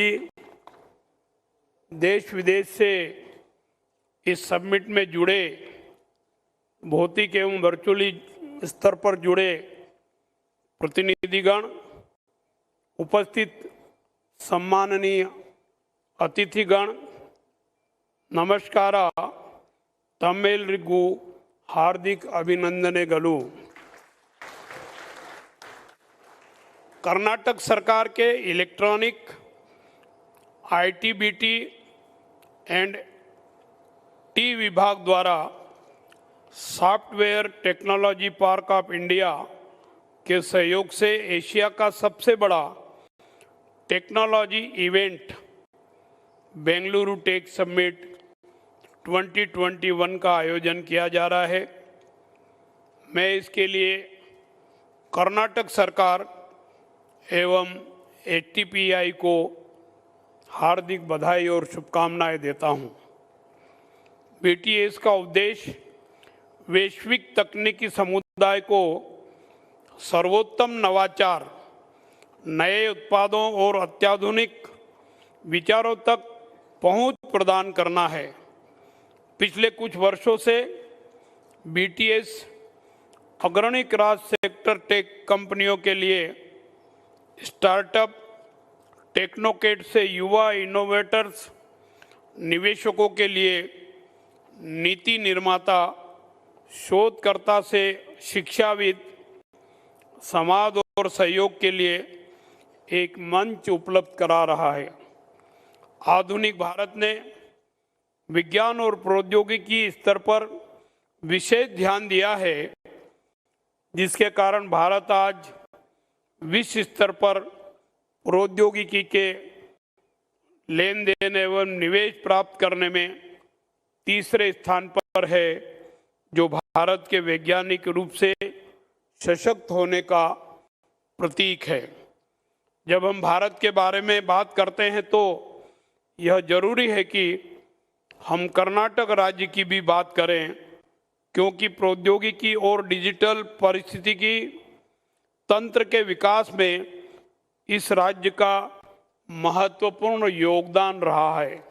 देश विदेश से इस summit में जुड़े भौतिक एवं virtually स्तर पर जुड़े प्रतिनिधिगण, उपस्थित सम्माननीय अतिथिगण, नमस्कार. तम्मेलरिगू हार्दिक अभिनंदनेगलु. कर्नाटक सरकार के इलेक्ट्रॉनिक, ITBT एंड टी विभाग द्वारा software technology park of India के सहयोग से एशिया का सबसे बड़ा technology event Bengaluru tech summit 2021 का आयोजन किया जा रहा है. मैं इसके लिए कर्नाटक सरकार एवं HTPI को हार्दिक बधाई और शुभकामनाएं देता हूं. BTS का उद्देश्य वैश्विक तकनीकी समुदाय को सर्वोत्तम नवाचार, नए उत्पादों और अत्याधुनिक विचारों तक पहुंच प्रदान करना है. पिछले कुछ वर्षों से BTS अग्रणी क्रॉस सेक्टर टेक कंपनियों के लिए स्टार्टअप, टेक्नोकेट से युवा इनोवेटर्स, निवेशकों के लिए नीति निर्माता, शोधकर्ता से शिक्षाविद, समाज और सहयोग के लिए एक मंच उपलब्ध करा रहा है. आधुनिक भारत ने विज्ञान और प्रौद्योगिकी स्तर पर विशेष ध्यान दिया है, जिसके कारण भारत आज विश्व स्तर पर प्रौद्योगिकी के लेन देन एवं निवेश प्राप्त करने में तीसरे स्थान पर है, जो भारत के वैज्ञानिक रूप से सशक्त होने का प्रतीक है. जब हम भारत के बारे में बात करते हैं तो यह जरूरी है कि हम कर्नाटक राज्य की भी बात करें, क्योंकि प्रौद्योगिकी और डिजिटल पारिस्थितिकी तंत्र के विकास में इस राज्य का महत्वपूर्ण योगदान रहा है.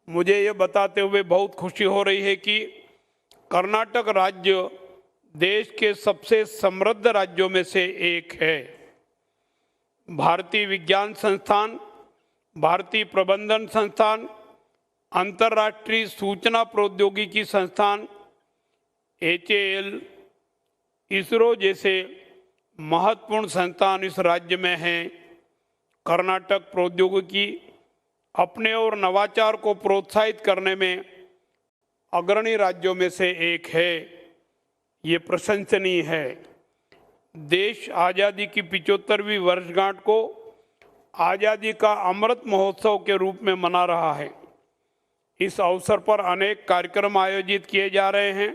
मुझे ये बताते हुए बहुत खुशी हो रही है कि कर्नाटक राज्य देश के सबसे समृद्ध राज्यों में से एक है. भारतीय विज्ञान संस्थान, भारतीय प्रबंधन संस्थान, अंतर्राष्ट्रीय सूचना प्रौद्योगिकी संस्थान HAL, इसरो जैसे महत्वपूर्ण संस्थान इस राज्य में हैं. कर्नाटक प्रौद्योगिकी अपने और नवाचार को प्रोत्साहित करने में अग्रणी राज्यों में से एक है. ये प्रशंसनीय है. देश आज़ादी की 75वीं वर्षगांठ को आज़ादी का अमृत महोत्सव के रूप में मना रहा है. इस अवसर पर अनेक कार्यक्रम आयोजित किए जा रहे हैं.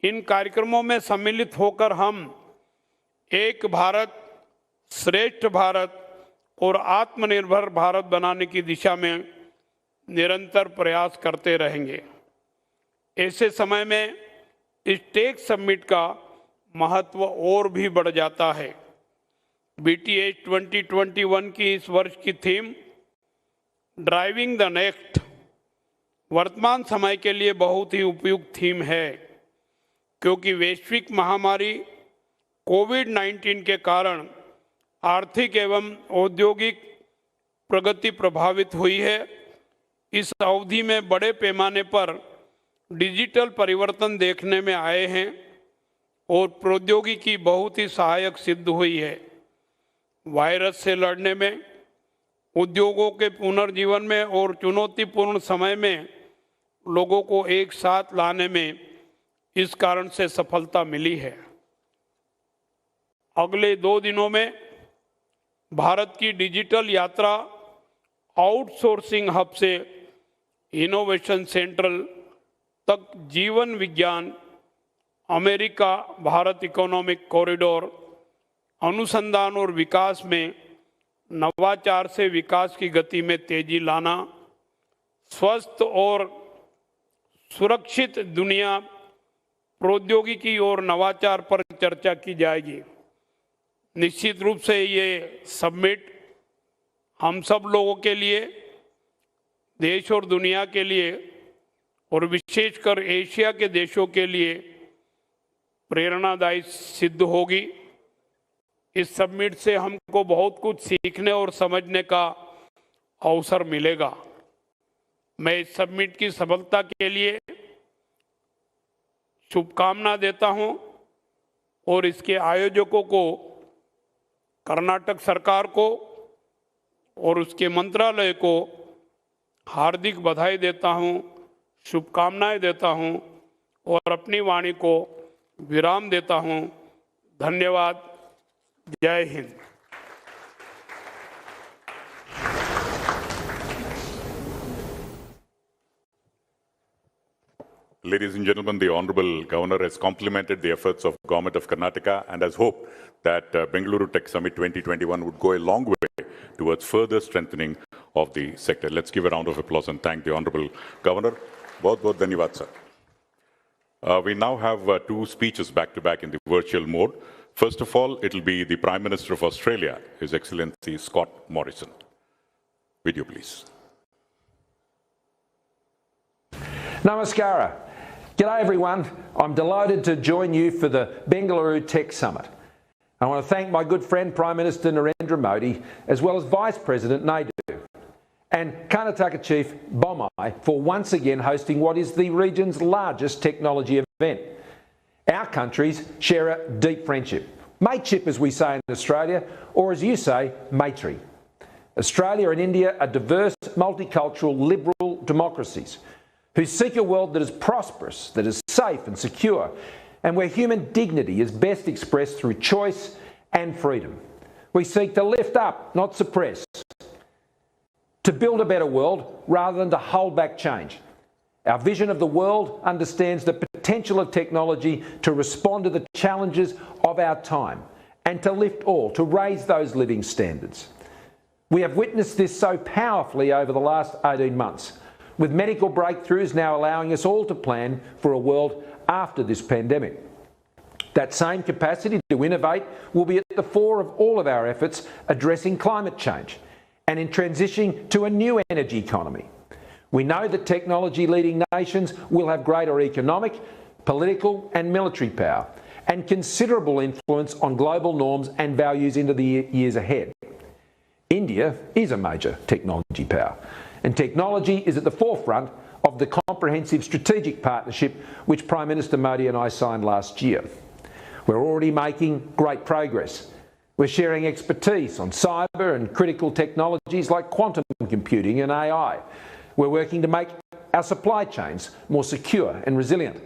इन कार्यक्रमों में सम्मिलित होकर हम एक भारत, श्रेष्ठ भारत और आत्मनिर्भर भारत बनाने की दिशा में निरंतर प्रयास करते रहेंगे. ऐसे समय में इस टेक समिट का महत्व और भी बढ़ जाता है. BTS 2021 की इस वर्ष की थीम ड्राइविंग द नेक्स्ट वर्तमान समय के लिए बहुत ही उपयुक्त थीम है. क्योंकि वैश्विक महामारी कोविड-19 के कारण आर्थिक एवं औद्योगिक प्रगति प्रभावित हुई है। इस अवधि में बड़े पैमाने पर डिजिटल परिवर्तन देखने में आए हैं और प्रौद्योगिकी बहुत ही सहायक सिद्ध हुई है। वायरस से लड़ने में, उद्योगों के पुनर्जीवन में और चुनौतीपूर्ण समय में लोगों को एक साथ लाने में इस कारण से सफलता मिली है। अगले 2 दिनों में भारत की डिजिटल यात्रा आउटसोर्सिंग हब से इनोवेशन सेंट्रल तक जीवन विज्ञान, अमेरिका भारत इकोनॉमिक कॉरिडोर, अनुसंधान और विकास में नवाचार से विकास की गति में तेजी लाना, स्वस्थ और सुरक्षित दुनिया, प्रौद्योगिकी और नवाचार पर चर्चा की जाएगी। निश्चित रूप से ये समिट हम सब लोगों के लिए, देश और दुनिया के लिए और विशेषकर एशिया के देशों के लिए प्रेरणादायी सिद्ध होगी। इस समिट से हमको बहुत कुछ सीखने और समझने का अवसर मिलेगा। मैं इस समिट की सफलता के लिए शुभकामना देता हूं और इसके आयोजकों को, कर्नाटक सरकार को और उसके मंत्रालय को हार्दिक बधाई देता हूं, शुभकामनाएं देता हूं और अपनी वाणी को विराम देता हूं। धन्यवाद। जय Hind. Ladies and gentlemen, the Honorable Governor has complimented the efforts of Government of Karnataka and has hoped that Bengaluru Tech Summit 2021 would go a long way towards further strengthening of the sector. Let's give a round of applause and thank the Honorable Governor. Bahut dhanyawad, sir. We now have 2 speeches back-to-back in the virtual mode. First of all, it will be the Prime Minister of Australia, His Excellency Scott Morrison. Video, please. Namaskara. G'day everyone. I'm delighted to join you for the Bengaluru Tech Summit. I want to thank my good friend Prime Minister Narendra Modi as well as Vice President Naidu and Karnataka Chief Bommai for once again hosting what is the region's largest technology event. Our countries share a deep friendship. Mateship, as we say in Australia, or as you say, matey. Australia and India are diverse, multicultural, liberal democracies who seek a world that is prosperous, that is safe and secure, and where human dignity is best expressed through choice and freedom. We seek to lift up, not suppress, to build a better world rather than to hold back change. Our vision of the world understands the potential of technology to respond to the challenges of our time and to lift all, to raise those living standards. We have witnessed this so powerfully over the last 18 months, with medical breakthroughs now allowing us all to plan for a world after this pandemic. That same capacity to innovate will be at the fore of all of our efforts addressing climate change and in transitioning to a new energy economy. We know that technology-leading nations will have greater economic, political and military power and considerable influence on global norms and values into the years ahead. India is a major technology power, and technology is at the forefront of the comprehensive strategic partnership which Prime Minister Modi and I signed last year. We're already making great progress. We're sharing expertise on cyber and critical technologies like quantum computing and AI. We're working to make our supply chains more secure and resilient.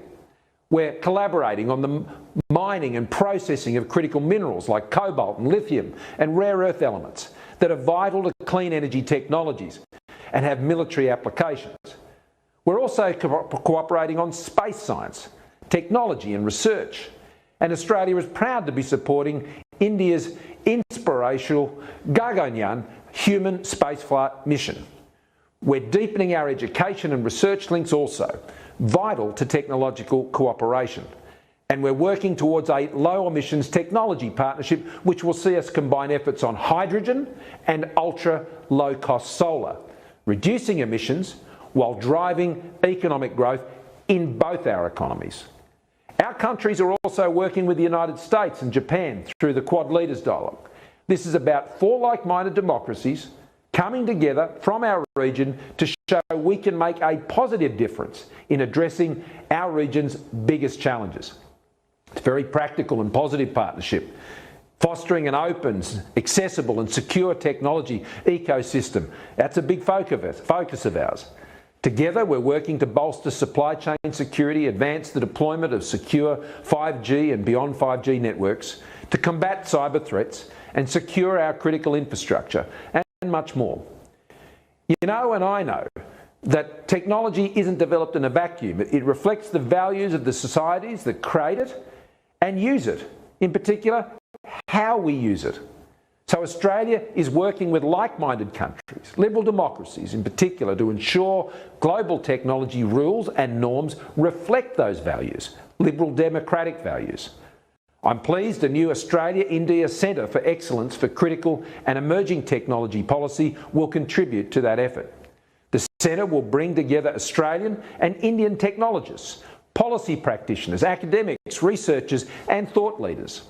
We're collaborating on the mining and processing of critical minerals like cobalt and lithium and rare earth elements that are vital to clean energy technologies and have military applications. We're also cooperating on space science, technology and research. And Australia is proud to be supporting India's inspirational Gaganyaan human spaceflight mission. We're deepening our education and research links also, vital to technological cooperation. And we're working towards a low emissions technology partnership which will see us combine efforts on hydrogen and ultra low cost solar, reducing emissions while driving economic growth in both our economies. Our countries are also working with the United States and Japan through the Quad Leaders Dialogue. This is about 4 like-minded democracies coming together from our region to show we can make a positive difference in addressing our region's biggest challenges. It's a very practical and positive partnership, fostering an open, accessible and secure technology ecosystem. That's a big focus of ours. Together, we're working to bolster supply chain security, advance the deployment of secure 5G and beyond 5G networks, to combat cyber threats and secure our critical infrastructure, and much more. You know, and I know, that technology isn't developed in a vacuum. It reflects the values of the societies that create it and use it. In particular, how we use it. So Australia is working with like-minded countries, liberal democracies in particular, to ensure global technology rules and norms reflect those values, liberal democratic values. I'm pleased a new Australia-India Centre for Excellence for Critical and Emerging Technology Policy will contribute to that effort. The centre will bring together Australian and Indian technologists, policy practitioners, academics, researchers and thought leaders,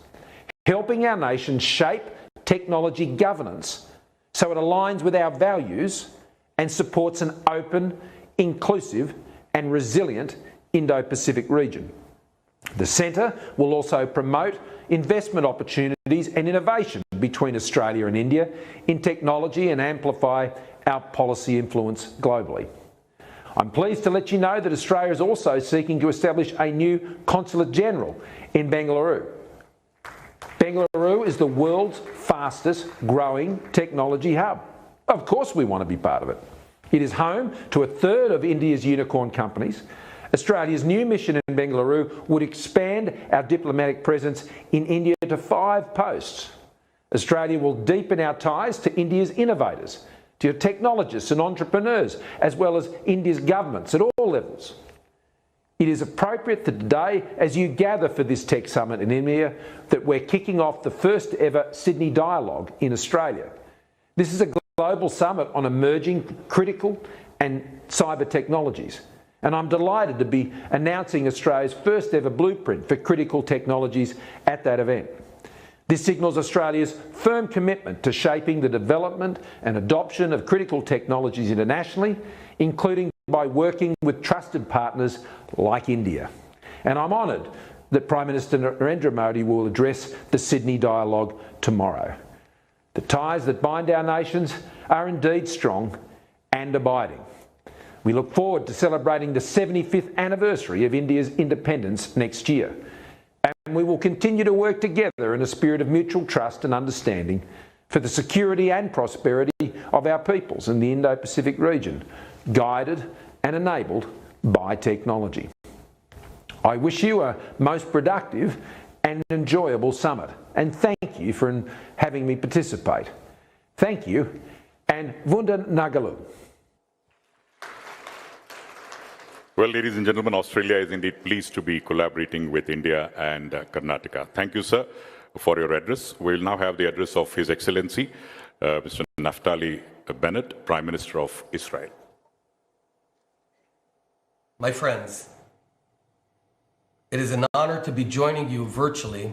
helping our nation shape technology governance so it aligns with our values and supports an open, inclusive and resilient Indo-Pacific region. The centre will also promote investment opportunities and innovation between Australia and India in technology and amplify our policy influence globally. I'm pleased to let you know that Australia is also seeking to establish a new Consulate General in Bengaluru. Bengaluru is the world's fastest growing technology hub. Of course we want to be part of it. It is home to 1/3 of India's unicorn companies. Australia's new mission in Bengaluru would expand our diplomatic presence in India to 5 posts. Australia will deepen our ties to India's innovators, to technologists and entrepreneurs, as well as India's governments at all levels. It is appropriate that today, as you gather for this tech summit in India, that we're kicking off the first ever Sydney Dialogue in Australia. This is a global summit on emerging critical and cyber technologies. And I'm delighted to be announcing Australia's first ever blueprint for critical technologies at that event. This signals Australia's firm commitment to shaping the development and adoption of critical technologies internationally, including by working with trusted partners like India. And I'm honoured that Prime Minister Narendra Modi will address the Sydney Dialogue tomorrow. The ties that bind our nations are indeed strong and abiding. We look forward to celebrating the 75th anniversary of India's independence next year. And we will continue to work together in a spirit of mutual trust and understanding for the security and prosperity of our peoples in the Indo-Pacific region, guided and enabled by technology. I wish you a most productive and enjoyable summit, and thank you for having me participate. Thank you, and Vunda Nagalu. Well, ladies and gentlemen, Australia is indeed pleased to be collaborating with India and Karnataka. Thank you, sir, for your address. We'll now have the address of His Excellency, Mr. Naftali Bennett, Prime Minister of Israel. My friends, it is an honor to be joining you virtually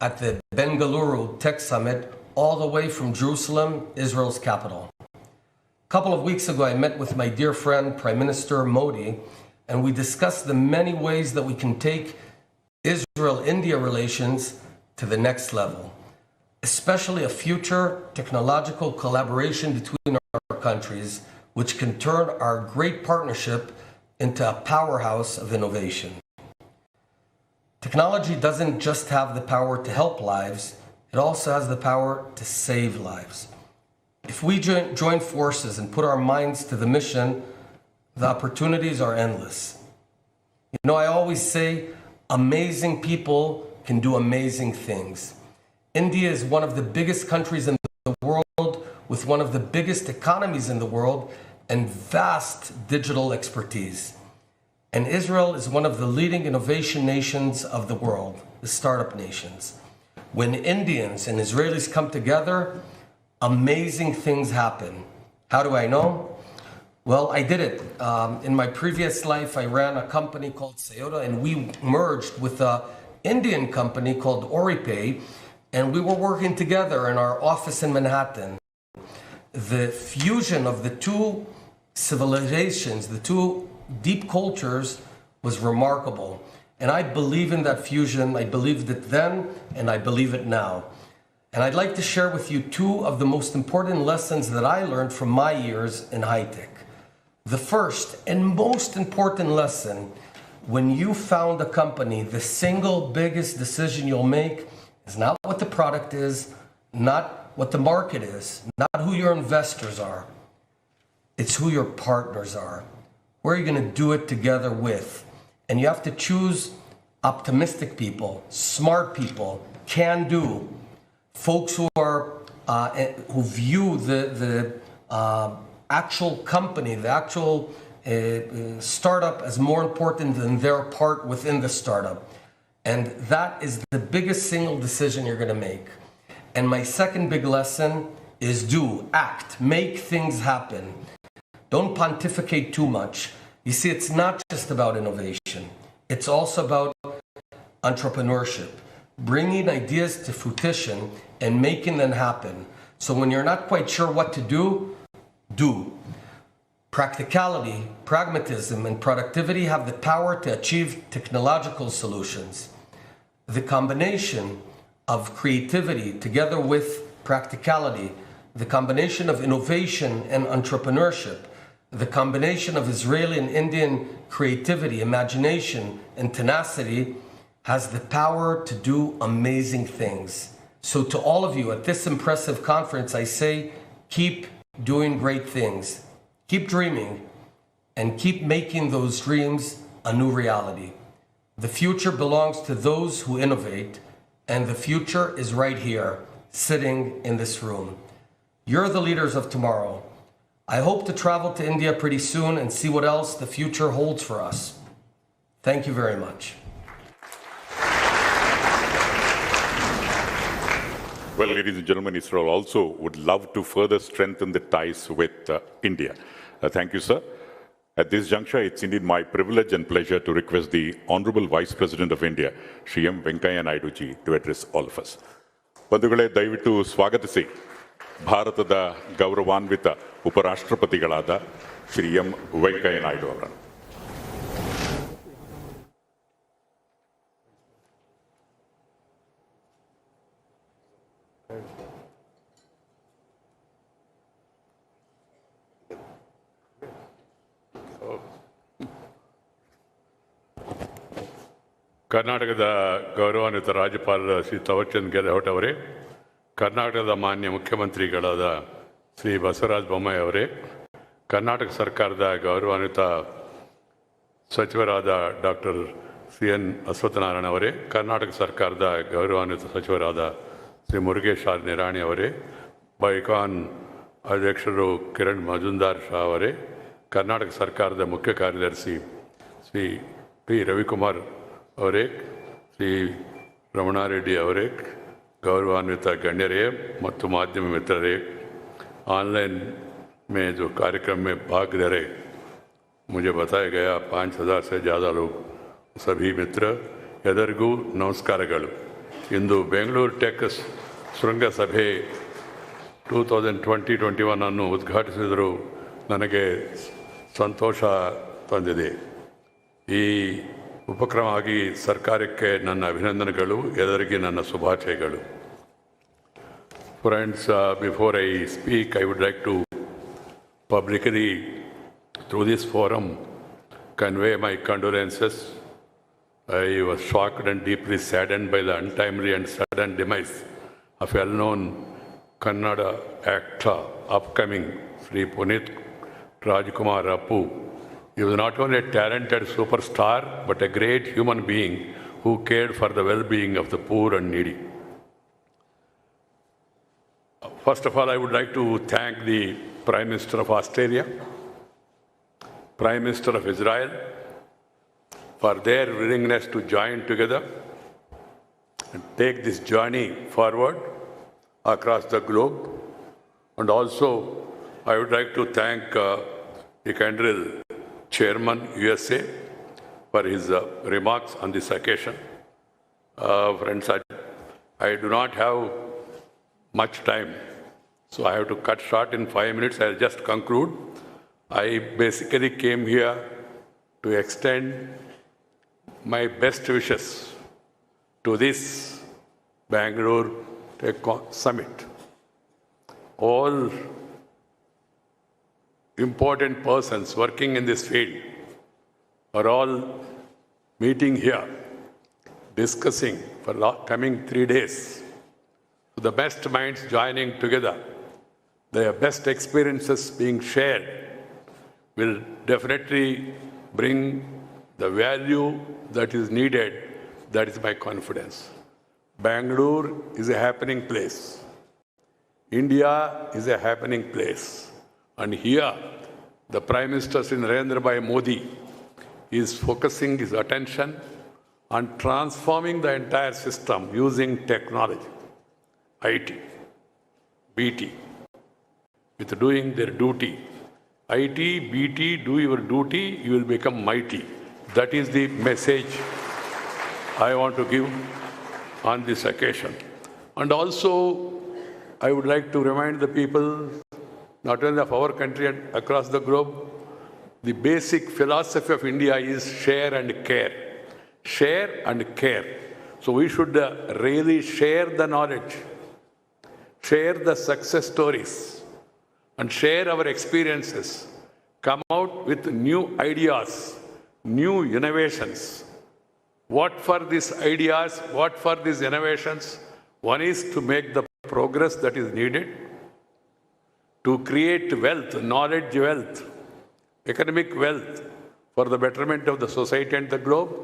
at the Bengaluru Tech Summit, all the way from Jerusalem, Israel's capital. A couple of weeks ago, I met with my dear friend, Prime Minister Modi, and we discussed the many ways that we can take Israel-India relations to the next level, especially a future technological collaboration between our countries, which can turn our great partnership into a powerhouse of innovation. Technology doesn't just have the power to help lives, it also has the power to save lives. If we join forces and put our minds to the mission, the opportunities are endless. You know, I always say, amazing people can do amazing things. India is one of the biggest countries in the world, with one of the biggest economies in the world, and vast digital expertise. And Israel is one of the leading innovation nations of the world, the startup nations. When Indians and Israelis come together, amazing things happen. How do I know? Well, I did it. In my previous life, I ran a company called Sayota, and we merged with an Indian company called Oripay, and we were working together in our office in Manhattan. The fusion of the two civilizations, the two deep cultures, was remarkable. And I believe in that fusion. I believed it then, and I believe it now. And I'd like to share with you two of the most important lessons that I learned from my years in high tech. The first and most important lesson, when you found a company, the single biggest decision you'll make is not what the product is, not what the market is, not who your investors are. It's who your partners are. Where are you going to do it together with? And you have to choose optimistic people, smart people, can do, folks who are who view the actual company, the actual startup as more important than their part within the startup. And that is the biggest single decision you're going to make. And my second big lesson is do, act, make things happen. Don't pontificate too much. You see, it's not just about innovation. It's also about entrepreneurship, bringing ideas to fruition and making them happen. So when you're not quite sure what to do, do. Practicality, pragmatism, and productivity have the power to achieve technological solutions. The combination of creativity together with practicality, the combination of innovation and entrepreneurship, the combination of Israeli and Indian creativity, imagination, and tenacity has the power to do amazing things. So to all of you at this impressive conference, I say, keep doing great things. Keep dreaming and keep making those dreams a new reality. The future belongs to those who innovate, and the future is right here, sitting in this room. You're the leaders of tomorrow. I hope to travel to India pretty soon and see what else the future holds for us. Thank you very much. Well, ladies and gentlemen, Israel also would love to further strengthen the ties with India. Thank you, sir. At this juncture, it's indeed my privilege and pleasure to request the Honorable Vice President of India, Shri Venkaiah Naidu ji, to address all of us. ಬಂಧುಗಳೇ, ದಯವಿಟ್ಟು ಸ್ವಾಗತಿಸಿ ಭಾರತದ ಗೌರವಾನ್ವಿತ ಉಪರಾಷ್ಟ್ರಪತಿಗಳಾದ ಶ್ರೀ ವೆಂಕಯ್ಯ ನಾಯ್ಡು ಅವರನ್ನು. ಕರ್ನಾಟಕದ ಗೌರವಾನ್ವಿತ ರಾಜ್ಯಪಾಲರ ಶ್ರೀ ತವರ್ಚಂದ್ ಗೆಹ್ಲೋಟ್ ಅವರೇ, ಕರ್ನಾಟಕದ ಮಾನ್ಯ ಮುಖ್ಯಮಂತ್ರಿಗಳಾದ ಶ್ರೀ ಬಸವರಾಜ ಬೊಮ್ಮಾಯಿ ಅವರೇ, ಕರ್ನಾಟಕ ಸರ್ಕಾರದ ಗೌರವಾನ್ವಿತ ಸಚಿವರಾದ ಡಾಕ್ಟರ್ ಸಿ.ಎನ್. ಅಶ್ವತ್ಥನಾರಾಯಣ ಅವರೇ, ಕರ್ನಾಟಕ ಸರ್ಕಾರದ ಗೌರವಾನ್ವಿತ ಸಚಿವರಾದ ಶ್ರೀ ಮುರುಗೇಶ್ ಆರ್ ನಿರಾಣಿ ಅವರೇ, ಬೈಕಾನ್ ಅಧ್ಯಕ್ಷರು ಕಿರಣ್ ಮಜುಂದಾರ್ ಶಾ ಅವರೇ, ಕರ್ನಾಟಕ ಸರ್ಕಾರದ ಮುಖ್ಯ ಕಾರ್ಯದರ್ಶಿ ಶ್ರೀ ಪಿ ರವಿಕುಮಾರ್ ಅವರೇ, ಶ್ರೀ ರಮಣಾರೆಡ್ಡಿ ಅವರೇ, गौरवान्वित गण्यरे ಮತ್ತು माध्यम मित्ररे, ऑनलाइन में जो कार्यक्रम में भाग ले रहे, मुझे बताया गया 5000 से ज़्यादा लोग, सभी मित्र ಎಲ್ಲರಿಗೂ ನಮಸ್ಕಾರಗಳು. ಇಂದು ಬೆಂಗಳೂರು ಟೆಕ್ ಶೃಂಗಸಭೆ 2020-21 ಅನ್ನು ಉದ್ಘಾಟಿಸಿದರು ನನಗೆ ಸಂತೋಷ ತಂದಿದೆ. ಈ ಉಪಕ್ರಮವಾಗಿ ಸರ್ಕಾರಕ್ಕೆ ನನ್ನ ಅಭಿನಂದನೆಗಳು, ಎಲ್ಲರಿಗೆ ನನ್ನ ಶುಭಾಶಯಗಳು. Friends, before I speak, I would like to publicly, through this forum, convey my condolences. I was shocked and deeply saddened by the untimely and sudden demise of a well-known Kannada actor, upcoming Shri Punit Rajkumar Appu. He was not only a talented superstar, but a great human being who cared for the well-being of the poor and needy. First of all, I would like to thank the Prime Minister of Australia, Prime Minister of Israel, for their willingness to join together and take this journey forward across the globe. And also, I would like to thank the Honorable Chairman, USA, for his remarks on this occasion. Friends, I do not have much time, so I have to cut short in 5 minutes. I'll just conclude. I basically came here to extend my best wishes to this Bengaluru Tech Summit. All important persons working in this field are all meeting here, discussing for the coming 3 days. The best minds joining together, their best experiences being shared, will definitely bring the value that is needed. That is my confidence. Bengaluru is a happening place. India is a happening place. And here, the Prime Minister Shri Narendra Modi is focusing his attention on transforming the entire system using technology, IT, BT, with doing their duty. IT, BT, do your duty, you will become mighty. That is the message I want to give on this occasion. And also, I would like to remind the people, not only of our country and across the globe, the basic philosophy of India is share and care. Share and care. So we should really share the knowledge, share the success stories, and share our experiences. Come out with new ideas, new innovations. What for these ideas? What for these innovations? One is to make the progress that is needed, to create wealth, knowledge wealth, economic wealth for the betterment of the society and the globe.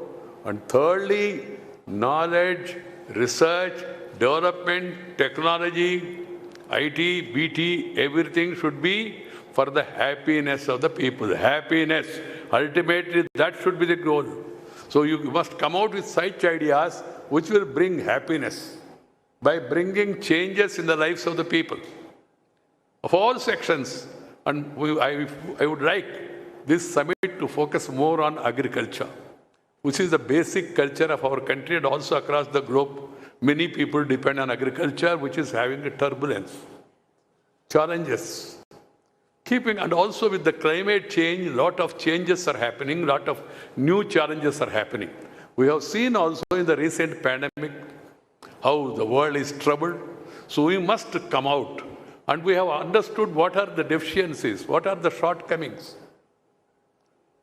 And thirdly, knowledge, research, development, technology, IT, BT, everything should be for the happiness of the people. Happiness, ultimately, that should be the goal. So you must come out with such ideas which will bring happiness by bringing changes in the lives of the people of all sections. And I would like this summit to focus more on agriculture, which is the basic culture of our country and also across the globe. Many people depend on agriculture, which is having a turbulence, challenges. And also with the climate change, a lot of changes are happening, a lot of new challenges are happening. We have seen also in the recent pandemic how the world is troubled. So we must come out. And we have understood what are the deficiencies, what are the shortcomings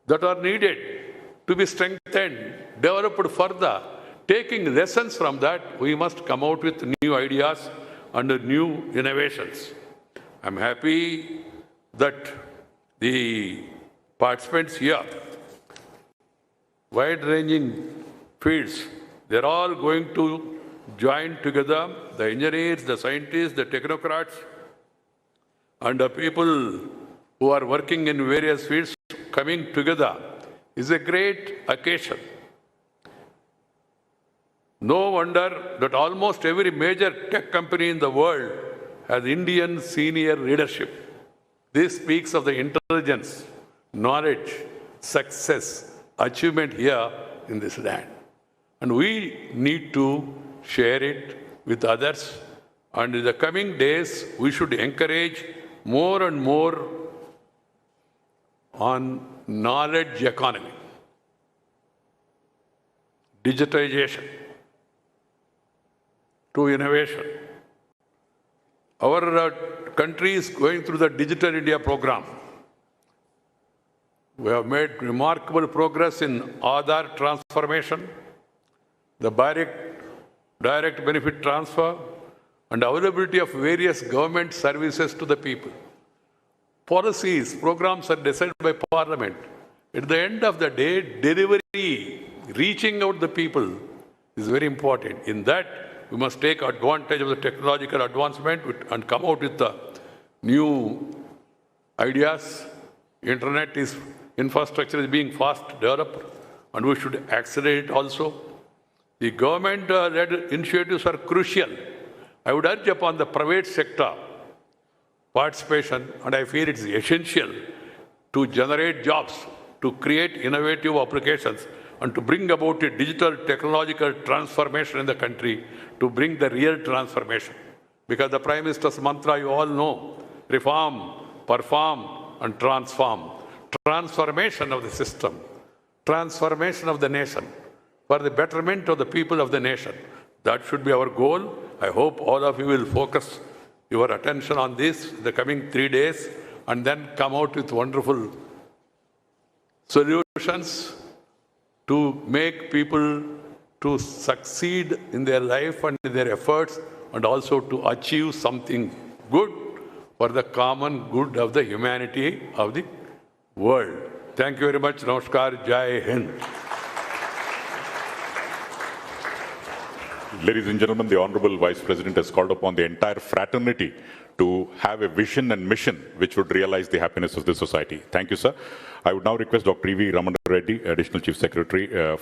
that are needed to be strengthened, developed further. Taking lessons from that, we must come out with new ideas and new innovations. I'm happy that the participants here, wide-ranging fields, they're all going to join together, the engineers, the scientists, the technocrats, and the people who are working in various fields coming together is a great occasion. No wonder that almost every major tech company in the world has Indian senior leadership. This speaks of the intelligence, knowledge, success, achievement here in this land. And we need to share it with others. And in the coming days, we should encourage more and more on knowledge economy, digitization, to innovation. Our country is going through the Digital India program. We have made remarkable progress in Aadhaar transformation, the direct benefit transfer, and availability of various government services to the people. Policies, programs are decided by Parliament. At the end of the day, delivery, reaching out the people is very important. In that, we must take advantage of the technological advancement and come out with the new ideas. Infrastructure is being fast developed, and we should accelerate also. The government-led initiatives are crucial. I would urge upon the private sector participation, and I feel it's essential to generate jobs, to create innovative applications, and to bring about a digital technological transformation in the country, to bring the real transformation. Because the Prime Minister's mantra, you all know, reform, perform, and transform. Transformation of the system, transformation of the nation, for the betterment of the people of the nation. That should be our goal. I hope all of you will focus your attention on this in the coming 3 days and then come out with wonderful solutions to make people to succeed in their life and in their efforts, and also to achieve something good for the common good of the humanity of the world. Thank you very much. Namaskar. Jai Hind. Ladies and gentlemen, the Honorable Vice President has called upon the entire fraternity to have a vision and mission which would realize the happiness of the society. Thank you, sir. I would now request Dr. E.V. Ramana Reddy, Additional Chief Secretary,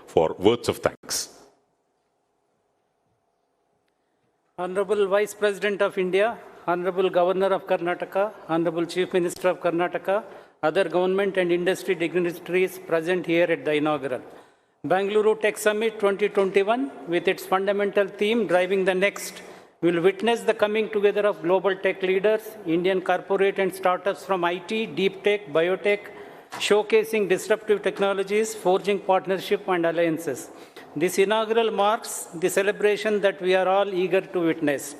for words of thanks. Honorable Vice President of India, Honorable Governor of Karnataka, Honorable Chief Minister of Karnataka, other government and industry dignitaries present here at the inaugural. Bengaluru Tech Summit 2021, with its fundamental theme, Driving the Next, will witness the coming together of global tech leaders, Indian corporate and startups from IT, deep tech, biotech, showcasing disruptive technologies, forging partnership and alliances. This inaugural marks the celebration that we are all eager to witness.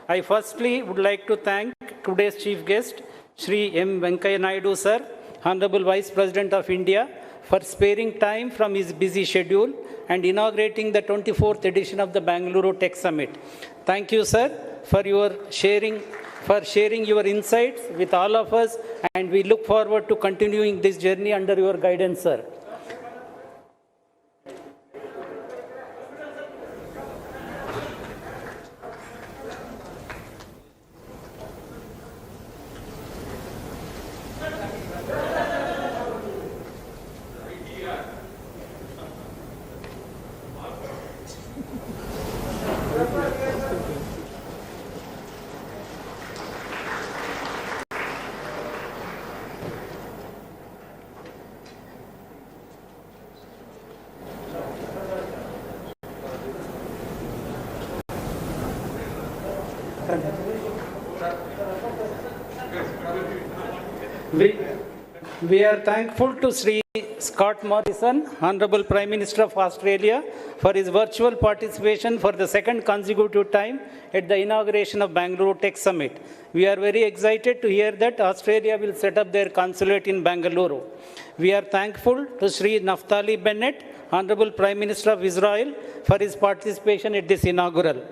I firstly would like to thank today's chief guest, Shri M. Venkaiah Naidu, sir, Honorable Vice President of India, for sparing time from his busy schedule and inaugurating the 24th edition of the Bengaluru Tech Summit. Thank you, sir, for sharing your insights with all of us, and we look forward to continuing this journey under your guidance, sir. We are thankful to Shri Scott Morrison, Honorable Prime Minister of Australia, for his virtual participation for the second consecutive time at the inauguration of Bengaluru Tech Summit. We are very excited to hear that Australia will set up their consulate in Bengaluru. We are thankful to Shri Naftali Bennett, Honorable Prime Minister of Israel, for his participation at this inaugural.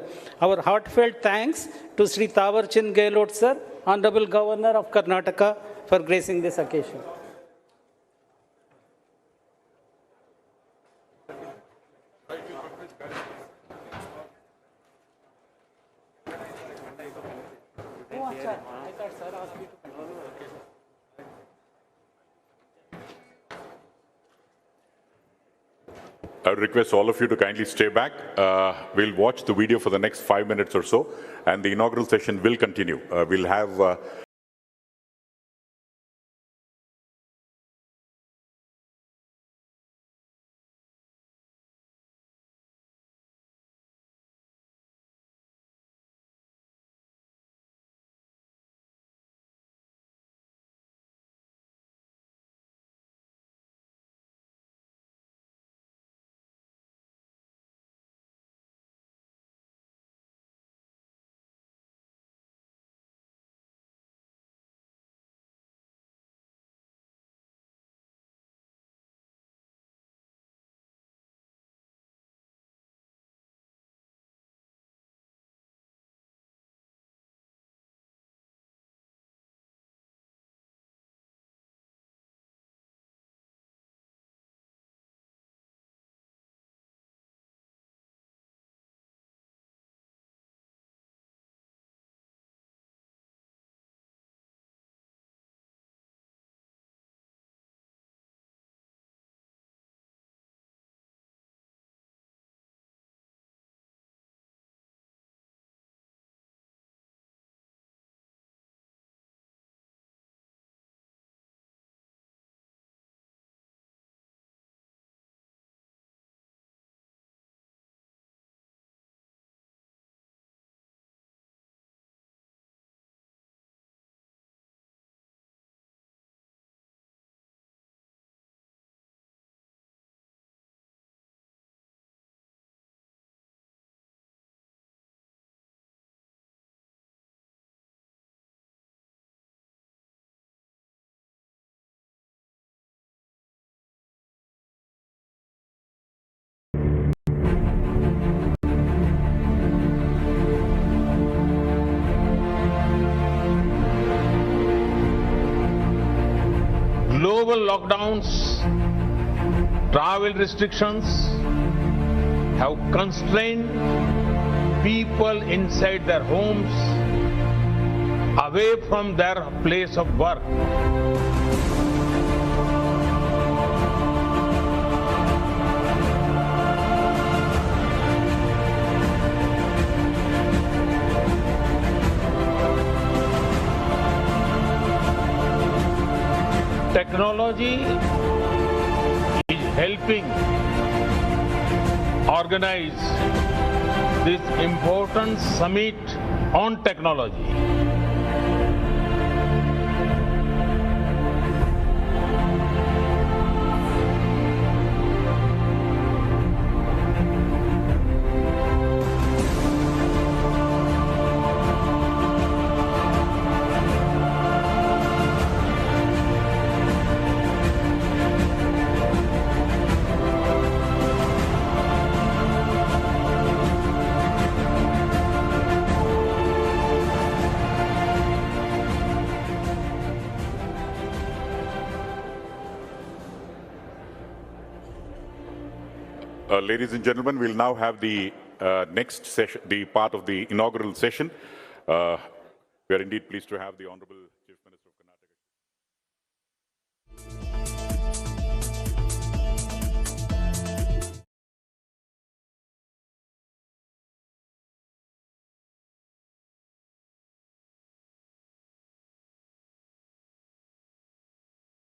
Our heartfelt thanks to Shri Tawarchand Gehlot, sir, Honorable Governor of Karnataka, for gracing this occasion. I would request all of you to kindly stay back. We'll watch the video for the next 5 minutes or so, and the inaugural session will continue. We'll have global lockdowns, travel restrictions have constrained people inside their homes, away from their place of work. Technology is helping organize this important summit on technology. Ladies and gentlemen, we'll now have the next session, the part of the inaugural session. We are indeed pleased to have the Honorable